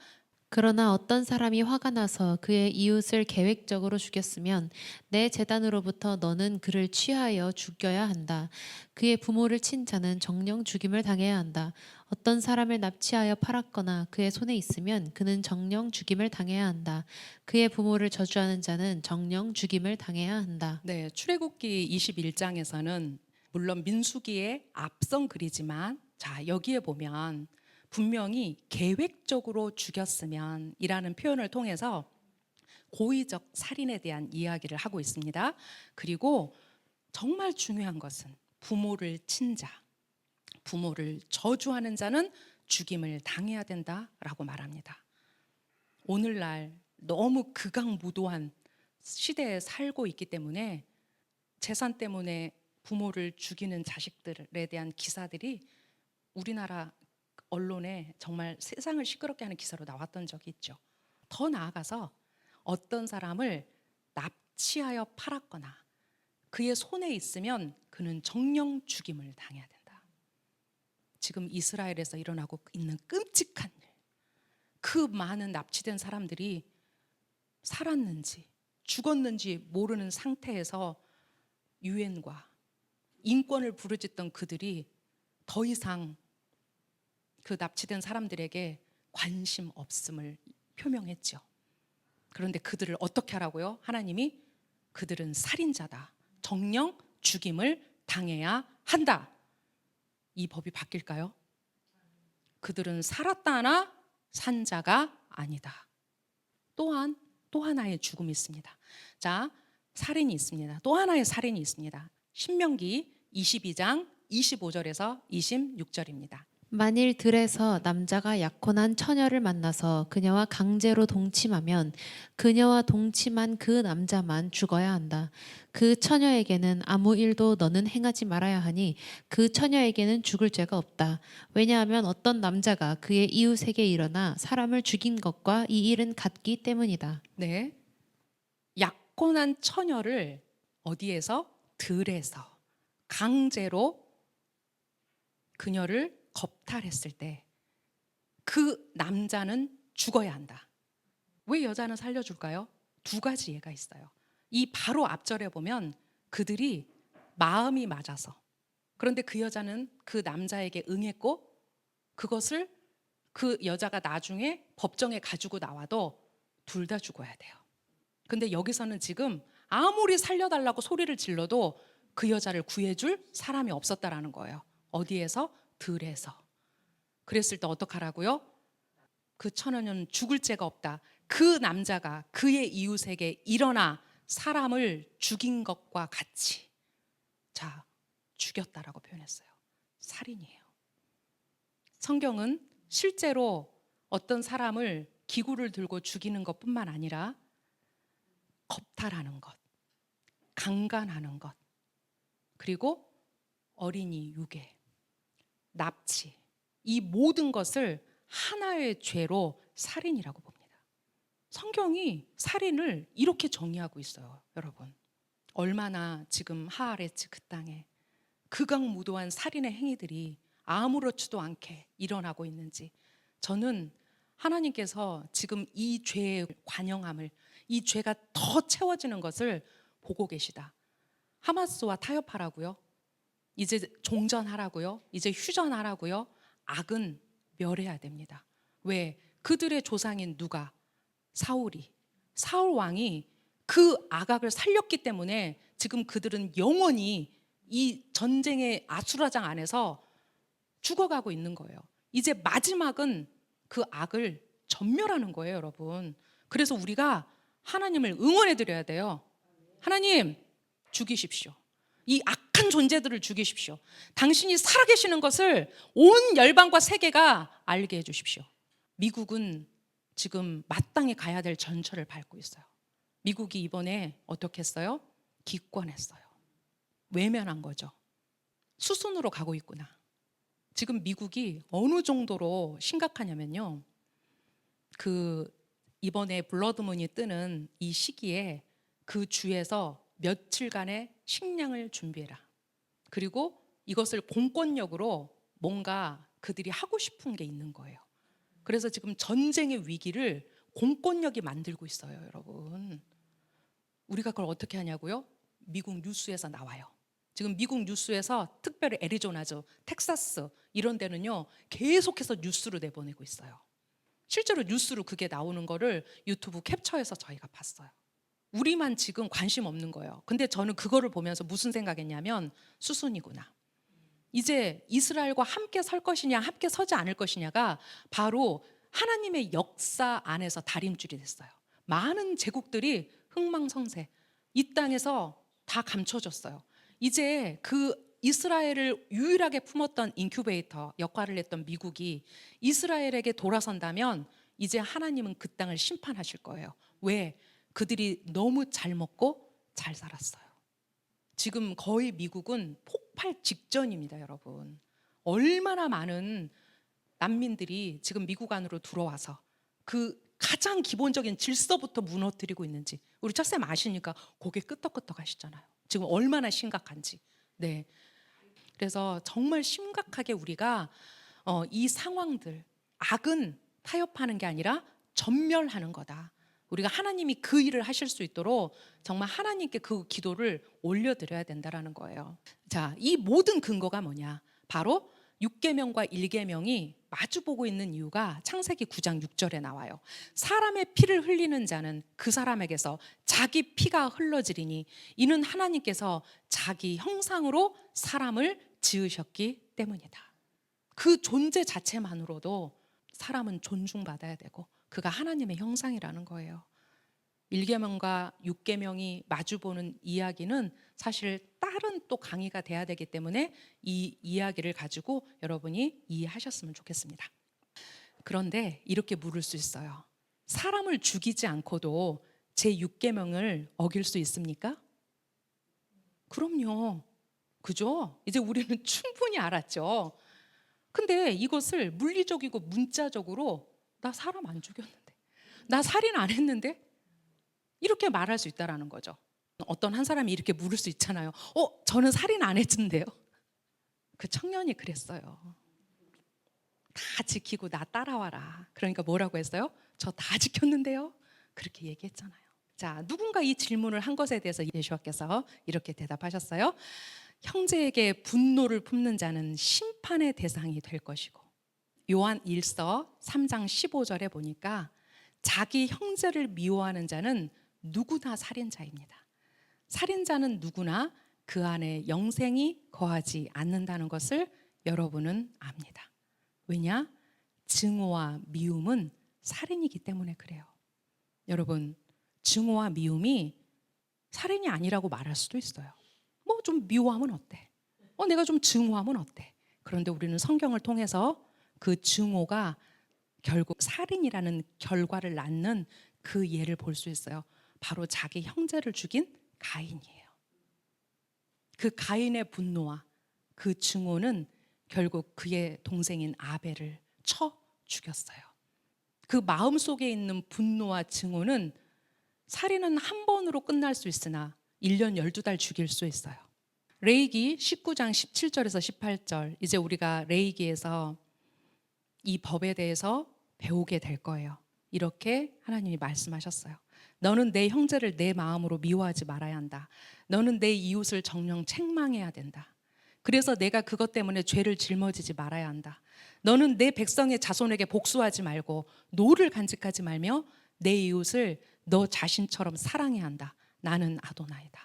그러나 어떤 사람이 화가 나서 그의 이웃을 계획적으로 죽였으면 내 재단으로부터 너는 그를 취하여 죽여야 한다. 그의 부모를 친 자는 정령 죽임을 당해야 한다. 어떤 사람을 납치하여 팔았거나 그의 손에 있으면 그는 정령 죽임을 당해야 한다. 그의 부모를 저주하는 자는 정령 죽임을 당해야 한다. 네, 출애굽기 21장에서는 물론 민수기의 앞선 글이지만 자, 여기에 보면 분명히 계획적으로 죽였으면 이라는 표현을 통해서 고의적 살인에 대한 이야기를 하고 있습니다. 그리고 정말 중요한 것은 부모를 친 자, 부모를 저주하는 자는 죽임을 당해야 된다라고 말합니다. 오늘날 너무 극악무도한 시대에 살고 있기 때문에 재산 때문에 부모를 죽이는 자식들에 대한 기사들이 우리나라 언론에 정말 세상을 시끄럽게 하는 기사로 나왔던 적이 있죠. 더 나아가서 어떤 사람을 납치하여 팔았거나 그의 손에 있으면 그는 정령 죽임을 당해야 된다. 지금 이스라엘에서 일어나고 있는 끔찍한 일, 그 많은 납치된 사람들이 살았는지 죽었는지 모르는 상태에서 유엔과 인권을 부르짖던 그들이 더 이상 그 납치된 사람들에게 관심 없음을 표명했죠. 그런데 그들을 어떻게 하라고요? 하나님이 그들은 살인자다. 정령 죽임을 당해야 한다. 이 법이 바뀔까요? 그들은 살았다 하나 산 자가 아니다. 또한 또 하나의 죽음이 있습니다. 자, 살인이 있습니다. 또 하나의 살인이 있습니다. 신명기 22장 25절에서 26절입니다. 만일 들에서 남자가 약혼한 처녀를 만나서 그녀와 강제로 동침하면 그녀와 동침한 그 남자만 죽어야 한다. 그 처녀에게는 아무 일도 너는 행하지 말아야 하니 그 처녀에게는 죽을 죄가 없다. 왜냐하면 어떤 남자가 그의 이웃에게 일어나 사람을 죽인 것과 이 일은 같기 때문이다. 네, 약혼한 처녀를 어디에서? 들에서 강제로 그녀를 겁탈했을 때 그 남자는 죽어야 한다. 왜 여자는 살려줄까요? 두 가지 예가 있어요. 이 바로 앞절에 보면 그들이 마음이 맞아서, 그런데 그 여자는 그 남자에게 응했고 그것을 그 여자가 나중에 법정에 가지고 나와도 둘 다 죽어야 돼요. 근데 여기서는 지금 아무리 살려달라고 소리를 질러도 그 여자를 구해줄 사람이 없었다라는 거예요. 어디에서? 들에서. 그랬을 때 어떡하라고요? 그 처녀는 죽을 죄가 없다. 그 남자가 그의 이웃에게 일어나 사람을 죽인 것과 같이, 자, 죽였다라고 표현했어요. 살인이에요. 성경은 실제로 어떤 사람을 기구를 들고 죽이는 것뿐만 아니라 겁탈하는 것, 강간하는 것, 그리고 어린이 유괴, 납치, 이 모든 것을 하나의 죄로 살인이라고 봅니다. 성경이 살인을 이렇게 정의하고 있어요, 여러분. 얼마나 지금 하아레츠 그 땅에 극악무도한 살인의 행위들이 아무렇지도 않게 일어나고 있는지, 저는 하나님께서 지금 이 죄의 관영함을, 이 죄가 더 채워지는 것을 보고 계시다. 하마스와 타협하라고요? 이제 종전하라고요? 이제 휴전하라고요? 악은 멸해야 됩니다. 왜? 그들의 조상인 누가? 사울이, 사울 왕이 그 악악을 살렸기 때문에 지금 그들은 영원히 이 전쟁의 아수라장 안에서 죽어가고 있는 거예요. 이제 마지막은 그 악을 전멸하는 거예요, 여러분. 그래서 우리가 하나님을 응원해 드려야 돼요. 하나님, 죽이십시오. 이 악한 존재들을 죽이십시오. 당신이 살아계시는 것을 온 열방과 세계가 알게 해주십시오. 미국은 지금 마땅히 가야 될 전철을 밟고 있어요. 미국이 이번에 어떻게 했어요? 기권했어요. 외면한 거죠. 수순으로 가고 있구나. 지금 미국이 어느 정도로 심각하냐면요, 그 이번에 블러드문이 뜨는 이 시기에 그 주에서 며칠간의 식량을 준비해라. 그리고 이것을 공권력으로 뭔가 그들이 하고 싶은 게 있는 거예요. 그래서 지금 전쟁의 위기를 공권력이 만들고 있어요, 여러분. 우리가 그걸 어떻게 하냐고요? 미국 뉴스에서 나와요. 지금 미국 뉴스에서 특별히 애리조나주, 텍사스 이런 데는요 계속해서 뉴스로 내보내고 있어요. 실제로 뉴스로 그게 나오는 거를 유튜브 캡처해서 저희가 봤어요. 우리만 지금 관심 없는 거예요. 근데 저는 그거를 보면서 무슨 생각했냐면 수순이구나. 이제 이스라엘과 함께 설 것이냐 함께 서지 않을 것이냐가 바로 하나님의 역사 안에서 다림줄이 됐어요. 많은 제국들이 흥망성쇠 이 땅에서 다 감춰졌어요. 이제 그 이스라엘을 유일하게 품었던 인큐베이터 역할을 했던 미국이 이스라엘에게 돌아선다면 이제 하나님은 그 땅을 심판하실 거예요. 왜? 그들이 너무 잘 먹고 잘 살았어요. 지금 거의 미국은 폭발 직전입니다, 여러분. 얼마나 많은 난민들이 지금 미국 안으로 들어와서 그 가장 기본적인 질서부터 무너뜨리고 있는지 우리 짝쌤 아시니까 고개 끄덕끄덕 하시잖아요. 지금 얼마나 심각한지. 네. 그래서 정말 심각하게 우리가 이 상황들, 악은 타협하는 게 아니라 전멸하는 거다. 우리가 하나님이 그 일을 하실 수 있도록 정말 하나님께 그 기도를 올려드려야 된다라는 거예요. 자, 이 모든 근거가 뭐냐? 바로 6계명과 1계명이 마주보고 있는 이유가 창세기 9장 6절에 나와요. 사람의 피를 흘리는 자는 그 사람에게서 자기 피가 흘러지리니 이는 하나님께서 자기 형상으로 사람을 지으셨기 때문이다. 그 존재 자체만으로도 사람은 존중받아야 되고 그가 하나님의 형상이라는 거예요. 1계명과 6계명이 마주보는 이야기는 사실 다른 또 강의가 돼야 되기 때문에 이 이야기를 가지고 여러분이 이해하셨으면 좋겠습니다. 그런데 이렇게 물을 수 있어요. 사람을 죽이지 않고도 제 6계명을 어길 수 있습니까? 그럼요. 그죠? 이제 우리는 충분히 알았죠. 근데 이것을 물리적이고 문자적으로 나 사람 안 죽였는데, 나 살인 안 했는데 이렇게 말할 수 있다라는 거죠. 어떤 한 사람이 이렇게 물을 수 있잖아요. 저는 살인 안 했는데요. 그 청년이 그랬어요. 다 지키고 나 따라와라. 그러니까 뭐라고 했어요? 저 다 지켰는데요. 그렇게 얘기했잖아요. 자, 누군가 이 질문을 한 것에 대해서 예수와께서 이렇게 대답하셨어요. 형제에게 분노를 품는 자는 심판의 대상이 될 것이고, 요한 1서 3장 15절에 보니까 자기 형제를 미워하는 자는 누구나 살인자입니다. 살인자는 누구나 그 안에 영생이 거하지 않는다는 것을 여러분은 압니다. 왜냐? 증오와 미움은 살인이기 때문에 그래요. 여러분, 증오와 미움이 살인이 아니라고 말할 수도 있어요. 뭐 좀 미워하면 어때? 내가 좀 증오하면 어때? 그런데 우리는 성경을 통해서 그 증오가 결국 살인이라는 결과를 낳는 그 예를 볼 수 있어요. 바로 자기 형제를 죽인 가인이에요. 그 가인의 분노와 그 증오는 결국 그의 동생인 아벨을 쳐 죽였어요. 그 마음속에 있는 분노와 증오는 살인은 한 번으로 끝날 수 있으나 1년 12달 죽일 수 있어요. 레위기 19장 17절에서 18절, 이제 우리가 레위기에서 이 법에 대해서 배우게 될 거예요. 이렇게 하나님이 말씀하셨어요. 너는 내 형제를 내 마음으로 미워하지 말아야 한다. 너는 내 이웃을 정녕 책망해야 된다. 그래서 내가 그것 때문에 죄를 짊어지지 말아야 한다. 너는 내 백성의 자손에게 복수하지 말고 노를 간직하지 말며 내 이웃을 너 자신처럼 사랑해야 한다. 나는 아도나이다.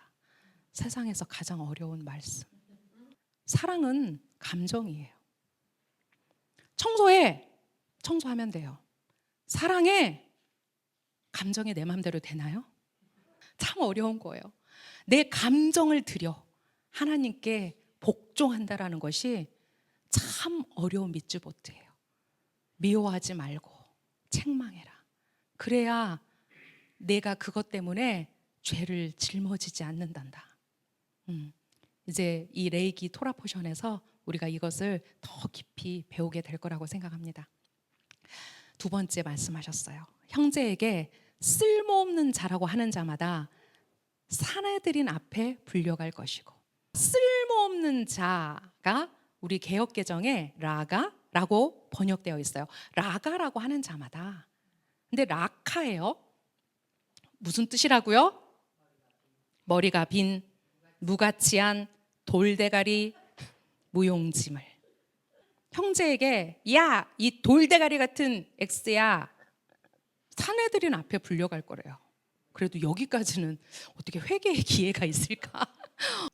세상에서 가장 어려운 말씀. 사랑은 감정이에요. 청소하면 돼요. 사랑해. 감정이 내 마음대로 되나요? 참 어려운 거예요. 내 감정을 들여 하나님께 복종한다라는 것이 참 어려운 미츠보트예요. 미워하지 말고 책망해라. 그래야 내가 그것 때문에 죄를 짊어지지 않는단다. 이제 이 레위기 토라 포션에서 우리가 이것을 더 깊이 배우게 될 거라고 생각합니다. 두 번째 말씀하셨어요. 형제에게 쓸모없는 자라고 하는 자마다 사내들인 앞에 불려갈 것이고 쓸모없는 자가 우리 개역 개정에 라가라고 번역되어 있어요. 라가라고 하는 자마다. 근데 라카예요. 무슨 뜻이라고요? 머리가 빈, 무가치한, 돌대가리, 무용지물. 형제에게 야, 이 돌대가리 같은 X야, 사내들인 앞에 불려갈 거래요. 그래도 여기까지는 어떻게 회개의 기회가 있을까?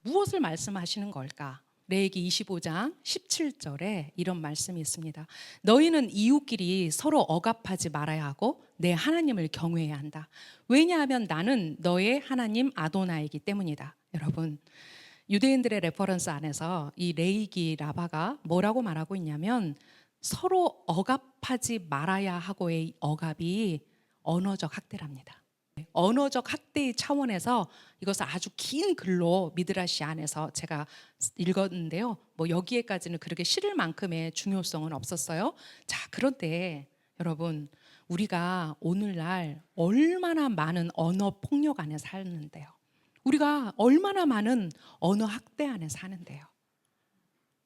무엇을 말씀하시는 걸까? 레위기 25장 17절에 이런 말씀이 있습니다. 너희는 이웃끼리 서로 억압하지 말아야 하고 내 하나님을 경외해야 한다. 왜냐하면 나는 너의 하나님 아도나이기 때문이다. 여러분, 유대인들의 레퍼런스 안에서 이 레위기 라바가 뭐라고 말하고 있냐면 서로 억압하지 말아야 하고의 억압이 언어적 학대랍니다. 언어적 학대의 차원에서 이것을 아주 긴 글로 미드라시 안에서 제가 읽었는데요. 뭐 여기에까지는 그렇게 실을 만큼의 중요성은 없었어요. 자, 그런데 여러분, 우리가 오늘날 얼마나 많은 언어 폭력 안에 사는데요. 우리가 얼마나 많은 언어 학대 안에 사는데요.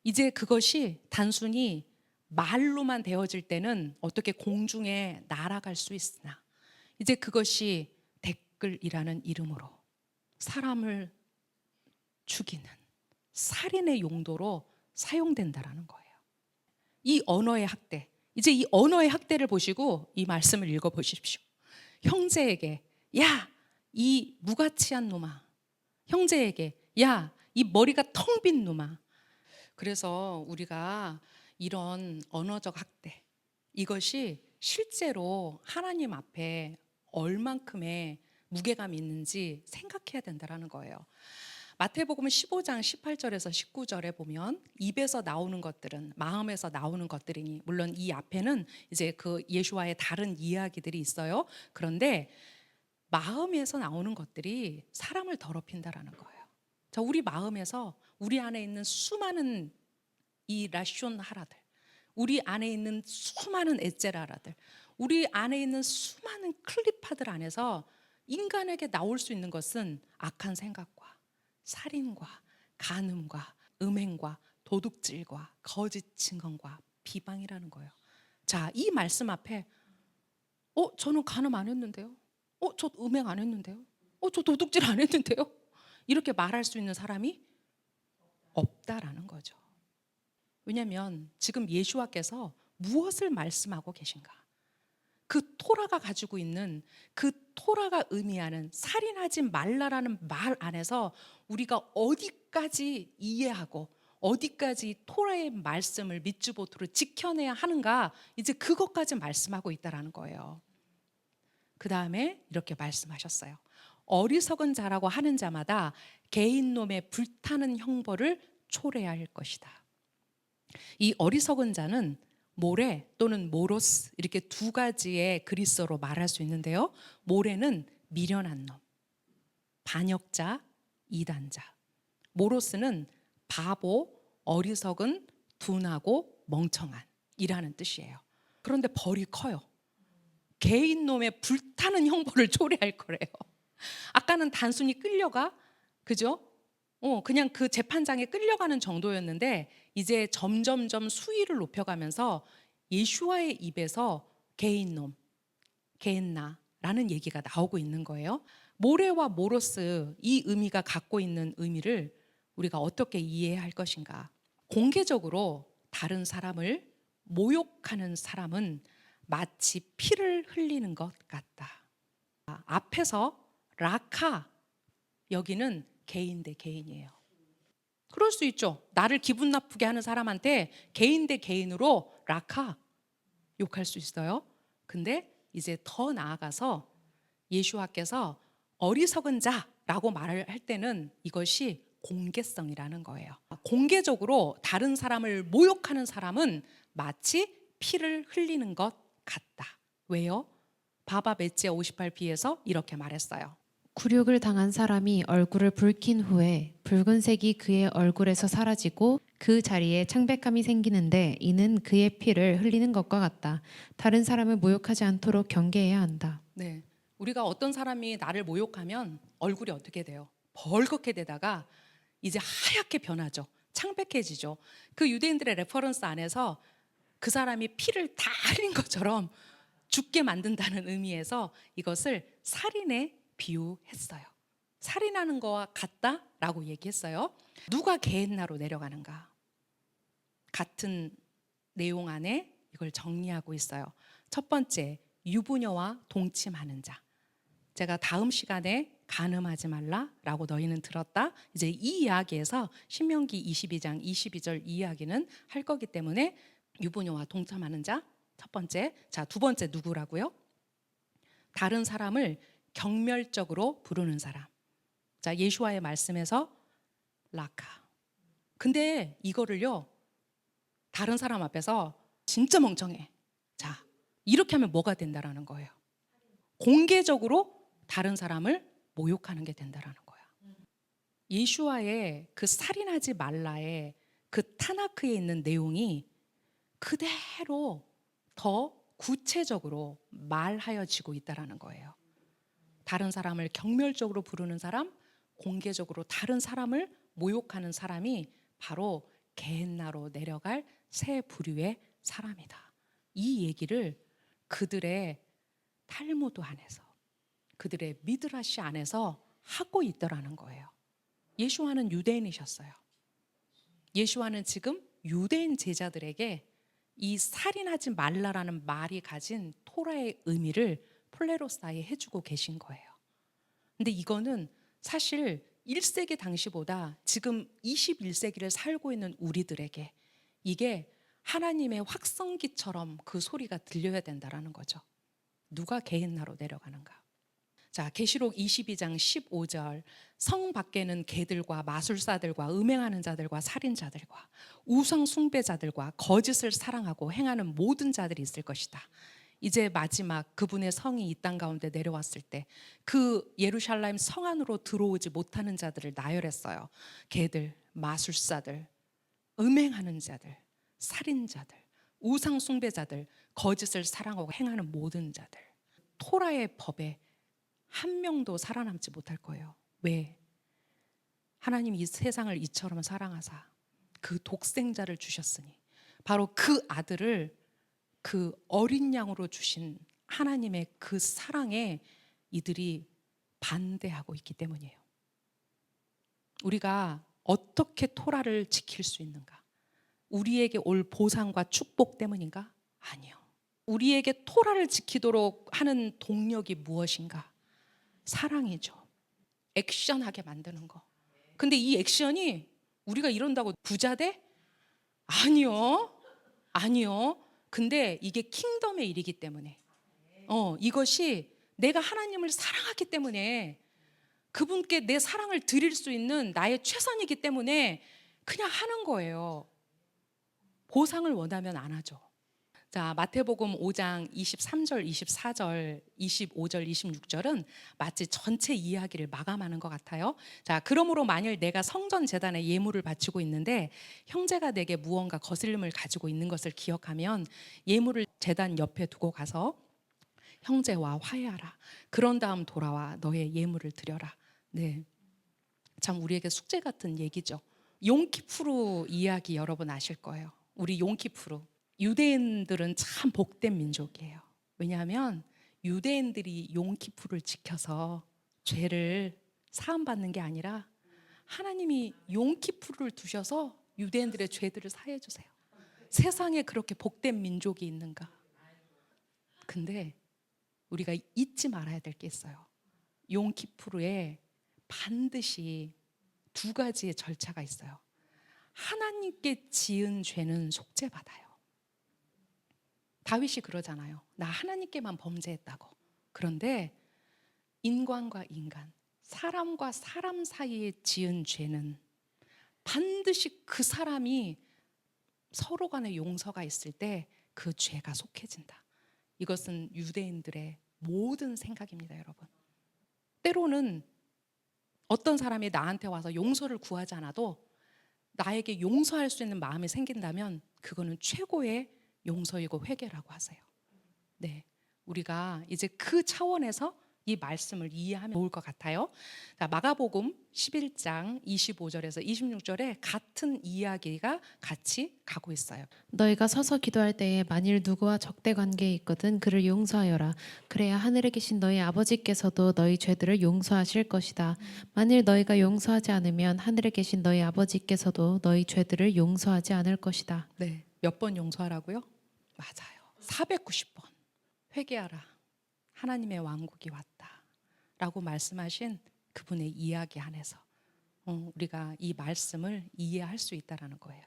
이제 그것이 단순히 말로만 되어질 때는 어떻게 공중에 날아갈 수 있으나 이제 그것이 댓글이라는 이름으로 사람을 죽이는 살인의 용도로 사용된다라는 거예요. 이 언어의 학대. 이제 이 언어의 학대를 보시고 이 말씀을 읽어 보십시오. 형제에게 야, 이 무가치한 놈아. 형제에게 야, 이 머리가 텅 빈 놈아. 그래서 우리가 이런 언어적 학대, 이것이 실제로 하나님 앞에 얼만큼의 무게감이 있는지 생각해야 된다는 거예요. 마태복음 15장 18절에서 19절에 보면 입에서 나오는 것들은 마음에서 나오는 것들이니, 물론 이 앞에는 이제 그 예수와의 다른 이야기들이 있어요. 그런데 마음에서 나오는 것들이 사람을 더럽힌다라는 거예요. 자, 우리 마음에서 우리 안에 있는 수많은 이 라숀 하라들, 우리 안에 있는 수많은 에제라라들, 우리 안에 있는 수많은 클리파들 안에서 인간에게 나올 수 있는 것은 악한 생각과 살인과 간음과 음행과 도둑질과 거짓 증언과 비방이라는 거예요. 자, 이 말씀 앞에 저는 간음 안 했는데요. 저 음행 안 했는데요. 저 도둑질 안 했는데요. 이렇게 말할 수 있는 사람이 없다라는 거죠. 왜냐하면 지금 예수와께서 무엇을 말씀하고 계신가? 그 토라가 가지고 있는, 그 토라가 의미하는 살인하지 말라라는 말 안에서 우리가 어디까지 이해하고 어디까지 토라의 말씀을 미츠보트로 지켜내야 하는가, 이제 그것까지 말씀하고 있다라는 거예요. 그 다음에 이렇게 말씀하셨어요. 어리석은 자라고 하는 자마다 개인 놈의 불타는 형벌을 초래할 것이다. 이 어리석은 자는 모레 또는 모로스, 이렇게 두 가지의 그리스어로 말할 수 있는데요. 모레는 미련한 놈, 반역자, 이단자. 모로스는 바보, 어리석은, 둔하고 멍청한 이라는 뜻이에요. 그런데 벌이 커요. 개인 놈의 불타는 형벌을 초래할 거래요. 아까는 단순히 끌려가, 그죠? 그냥 그 재판장에 끌려가는 정도였는데 이제 점점점 수위를 높여가면서 예수와의 입에서 개인놈, 개인나라는 얘기가 나오고 있는 거예요. 모레와 모로스, 이 의미가 갖고 있는 의미를 우리가 어떻게 이해해야 할 것인가? 공개적으로 다른 사람을 모욕하는 사람은 마치 피를 흘리는 것 같다. 앞에서 라카, 여기는 개인 대 개인이에요. 그럴 수 있죠. 나를 기분 나쁘게 하는 사람한테 개인 대 개인으로 라카 욕할 수 있어요. 근데 이제 더 나아가서 예수와께서 어리석은 자라고 말을 할 때는 이것이 공개성이라는 거예요. 공개적으로 다른 사람을 모욕하는 사람은 마치 피를 흘리는 것 같다. 왜요? 바바 맷제 58b에서 이렇게 말했어요. 굴욕을 당한 사람이 얼굴을 붉힌 후에 붉은색이 그의 얼굴에서 사라지고 그 자리에 창백함이 생기는데 이는 그의 피를 흘리는 것과 같다. 다른 사람을 모욕하지 않도록 경계해야 한다. 네, 우리가 어떤 사람이 나를 모욕하면 얼굴이 어떻게 돼요? 벌겋게 되다가 이제 하얗게 변하죠. 창백해지죠. 그 유대인들의 레퍼런스 안에서 그 사람이 피를 다 흘린 것처럼 죽게 만든다는 의미에서 이것을 살인에 비유했어요. 살인하는 거와 같다라고 얘기했어요. 누가 게헨나로 내려가는가? 같은 내용 안에 이걸 정리하고 있어요. 첫 번째, 유부녀와 동침하는 자. 제가 다음 시간에 간음하지 말라라고 너희는 들었다. 이제 이 이야기에서 신명기 22장 22절 이 이야기는 할 거기 때문에 유부녀와 동침하는 자 첫 번째. 자, 두 번째 누구라고요? 다른 사람을 경멸적으로 부르는 사람. 자, 예수와의 말씀에서 라카. 근데 이거를요, 다른 사람 앞에서 진짜 멍청해. 자, 이렇게 하면 뭐가 된다라는 거예요? 공개적으로 다른 사람을 모욕하는 게 된다라는 거야. 예수와의 그 살인하지 말라의 그 타나크에 있는 내용이 그대로 더 구체적으로 말하여지고 있다라는 거예요. 다른 사람을 경멸적으로 부르는 사람, 공개적으로 다른 사람을 모욕하는 사람이 바로 게헨나로 내려갈 새 부류의 사람이다. 이 얘기를 그들의 탈무드 안에서, 그들의 미드라시 안에서 하고 있더라는 거예요. 예수와는 유대인이셨어요. 예수와는 지금 유대인 제자들에게 이 살인하지 말라라는 말이 가진 토라의 의미를 폴레로사에 해주고 계신 거예요. 근데 이거는 사실 1세기 당시보다 지금 21세기를 살고 있는 우리들에게 이게 하나님의 확성기처럼 그 소리가 들려야 된다라는 거죠. 누가 게헨나로 내려가는가? 자, 계시록 22장 15절 성 밖에는 개들과 마술사들과 음행하는 자들과 살인자들과 우상 숭배자들과 거짓을 사랑하고 행하는 모든 자들이 있을 것이다. 이제 마지막 그분의 성이 이 땅 가운데 내려왔을 때 그 예루살렘 성 안으로 들어오지 못하는 자들을 나열했어요. 개들, 마술사들, 음행하는 자들, 살인자들, 우상 숭배자들, 거짓을 사랑하고 행하는 모든 자들. 토라의 법에 한 명도 살아남지 못할 거예요. 왜? 하나님이 이 세상을 이처럼 사랑하사 그 독생자를 주셨으니 바로 그 아들을 그 어린 양으로 주신 하나님의 그 사랑에 이들이 반대하고 있기 때문이에요. 우리가 어떻게 토라를 지킬 수 있는가? 우리에게 올 보상과 축복 때문인가? 아니요. 우리에게 토라를 지키도록 하는 동력이 무엇인가? 사랑이죠. 액션하게 만드는 거. 근데 이 액션이 우리가 이런다고 부자 돼? 아니요. 아니요. 근데 이게 킹덤의 일이기 때문에 이것이 내가 하나님을 사랑하기 때문에 그분께 내 사랑을 드릴 수 있는 나의 최선이기 때문에 그냥 하는 거예요. 보상을 원하면 안 하죠. 자, 마태복음 5장 23절, 24절, 25절, 26절은 마치 전체 이야기를 마감하는 것 같아요. 자, 그러므로 만일 내가 성전 제단에 예물을 바치고 있는데 형제가 내게 무언가 거슬림을 가지고 있는 것을 기억하면 예물을 제단 옆에 두고 가서 형제와 화해하라. 그런 다음 돌아와 너의 예물을 드려라. 네, 참 우리에게 숙제 같은 얘기죠. 용키푸르 이야기 여러분 아실 거예요. 우리 용키푸르. 유대인들은 참 복된 민족이에요. 왜냐하면 유대인들이 용키푸르를 지켜서 죄를 사함받는 게 아니라 하나님이 용키푸르를 두셔서 유대인들의 죄들을 사해 주세요. 세상에 그렇게 복된 민족이 있는가? 근데 우리가 잊지 말아야 될 게 있어요. 용키푸르에 반드시 두 가지의 절차가 있어요. 하나님께 지은 죄는 속죄받아요. 다윗이 그러잖아요. 나 하나님께만 범죄했다고. 그런데 인간과 인간, 사람과 사람 사이에 지은 죄는 반드시 그 사람이 서로 간에 용서가 있을 때 그 죄가 속해진다. 이것은 유대인들의 모든 생각입니다, 여러분. 때로는 어떤 사람이 나한테 와서 용서를 구하지 않아도 나에게 용서할 수 있는 마음이 생긴다면 그거는 최고의 용서이고 회개라고 하세요. 네, 우리가 이제 그 차원에서 이 말씀을 이해하면 좋을 것 같아요. 자, 마가복음 11장 25절에서 26절에 같은 이야기가 같이 가고 있어요. 너희가 서서 기도할 때에 만일 누구와 적대 관계에 있거든 그를 용서하여라. 그래야 하늘에 계신 너희 아버지께서도 너희 죄들을 용서하실 것이다. 만일 너희가 용서하지 않으면 하늘에 계신 너희 아버지께서도 너희 죄들을 용서하지 않을 것이다. 네, 몇 번 용서하라고요? 맞아요. 490번. 회개하라. 하나님의 왕국이 왔다. 라고 말씀하신 그분의 이야기 안에서 우리가 이 말씀을 이해할 수 있다는 거예요.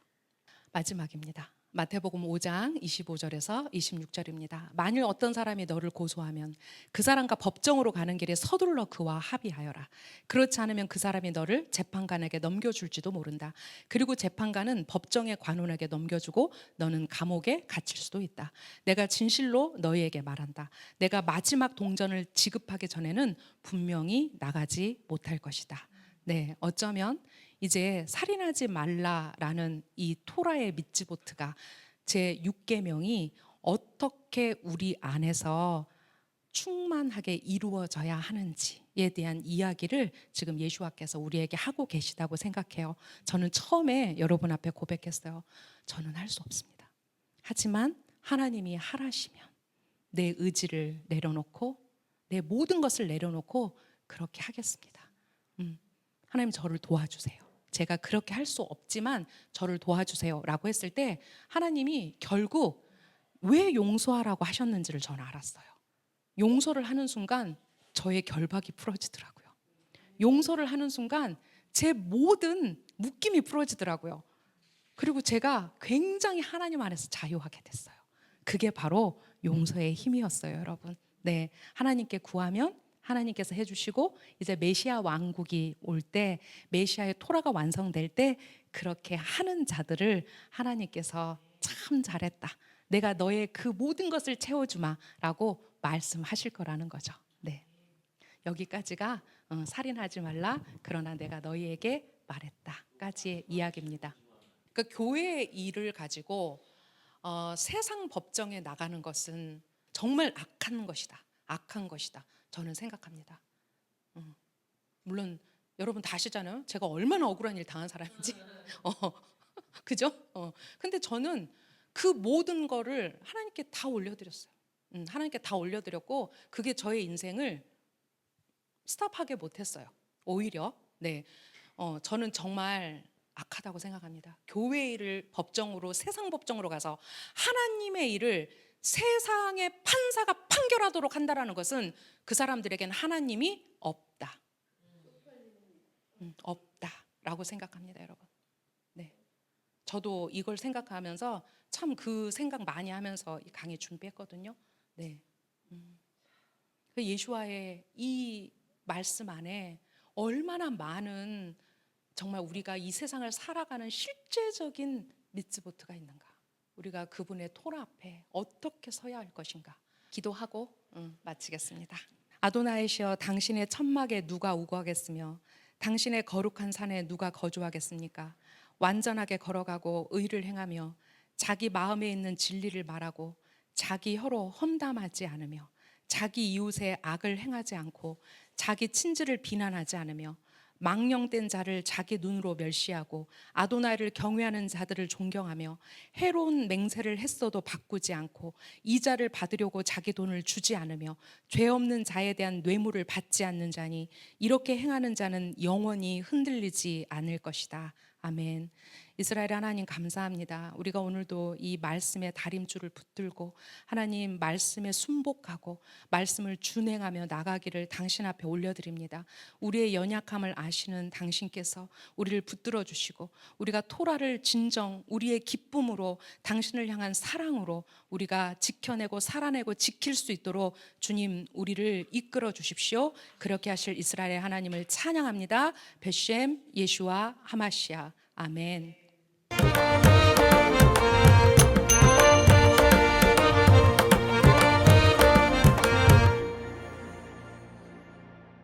마지막입니다. 마태복음 5장 25절에서 26절입니다. 만일 어떤 사람이 너를 고소하면 그 사람과 법정으로 가는 길에 서둘러 그와 합의하여라. 그렇지 않으면 그 사람이 너를 재판관에게 넘겨줄지도 모른다. 그리고 재판관은 법정의 관원에게 넘겨주고 너는 감옥에 갇힐 수도 있다. 내가 진실로 너희에게 말한다. 내가 마지막 동전을 지급하기 전에는 분명히 나가지 못할 것이다. 네, 어쩌면 이제 살인하지 말라라는 이 토라의 미츠보트가 제 6계명이 어떻게 우리 안에서 충만하게 이루어져야 하는지에 대한 이야기를 지금 예수와께서 우리에게 하고 계시다고 생각해요. 저는 처음에 여러분 앞에 고백했어요. 저는 할 수 없습니다. 하지만 하나님이 하라시면 내 의지를 내려놓고 내 모든 것을 내려놓고 그렇게 하겠습니다. 하나님 저를 도와주세요. 제가 그렇게 할 수 없지만 저를 도와주세요 라고 했을 때 하나님이 결국 왜 용서하라고 하셨는지를 저는 알았어요. 용서를 하는 순간 저의 결박이 풀어지더라고요. 용서를 하는 순간 제 모든 묶임이 풀어지더라고요. 그리고 제가 굉장히 하나님 안에서 자유하게 됐어요. 그게 바로 용서의 힘이었어요, 여러분. 네, 하나님께 구하면 하나님께서 해주시고 이제 메시아 왕국이 올 때, 메시아의 토라가 완성될 때 그렇게 하는 자들을 하나님께서 참 잘했다. 내가 너의 그 모든 것을 채워주마라고 말씀하실 거라는 거죠. 네, 여기까지가 살인하지 말라. 그러나 내가 너희에게 말했다까지의 이야기입니다. 그 교회의 일을 가지고 세상 법정에 나가는 것은 정말 악한 것이다. 악한 것이다. 저는 생각합니다. 물론 여러분 다 아시잖아요. 제가 얼마나 억울한 일 당한 사람인지. 그죠? 근데 저는 그 모든 거를 하나님께 다 올려드렸어요. 하나님께 다 올려드렸고 그게 저의 인생을 스탑하게 못했어요. 오히려 네, 저는 정말 악하다고 생각합니다. 교회 일을 법정으로 세상 법정으로 가서 하나님의 일을 세상의 판사가 판결하도록 한다라는 것은 그 사람들에게는 하나님이 없다. 없다라고 생각합니다, 여러분. 네, 저도 이걸 생각하면서 참 그 생각 많이 하면서 이 강의 준비했거든요. 네, 그 예수와의 이 말씀 안에 얼마나 많은 정말 우리가 이 세상을 살아가는 실제적인 미츠보트가 있는가. 우리가 그분의 토라 앞에 어떻게 서야 할 것인가. 기도하고 마치겠습니다. 아도나이시여, 당신의 천막에 누가 우거하겠으며 당신의 거룩한 산에 누가 거주하겠습니까? 완전하게 걸어가고 의를 행하며 자기 마음에 있는 진리를 말하고 자기 혀로 험담하지 않으며 자기 이웃의 악을 행하지 않고 자기 친지를 비난하지 않으며 망령된 자를 자기 눈으로 멸시하고 아도나이를 경외하는 자들을 존경하며 해로운 맹세를 했어도 바꾸지 않고 이자를 받으려고 자기 돈을 주지 않으며 죄 없는 자에 대한 뇌물을 받지 않는 자니 이렇게 행하는 자는 영원히 흔들리지 않을 것이다. 아멘. 이스라엘 하나님 감사합니다. 우리가 오늘도 이 말씀의 다림줄을 붙들고 하나님 말씀에 순복하고 말씀을 준행하며 나가기를 당신 앞에 올려드립니다. 우리의 연약함을 아시는 당신께서 우리를 붙들어 주시고 우리가 토라를 진정 우리의 기쁨으로 당신을 향한 사랑으로 우리가 지켜내고 살아내고 지킬 수 있도록 주님 우리를 이끌어 주십시오. 그렇게 하실 이스라엘의 하나님을 찬양합니다. 베셈 예슈아 하마시아 아멘.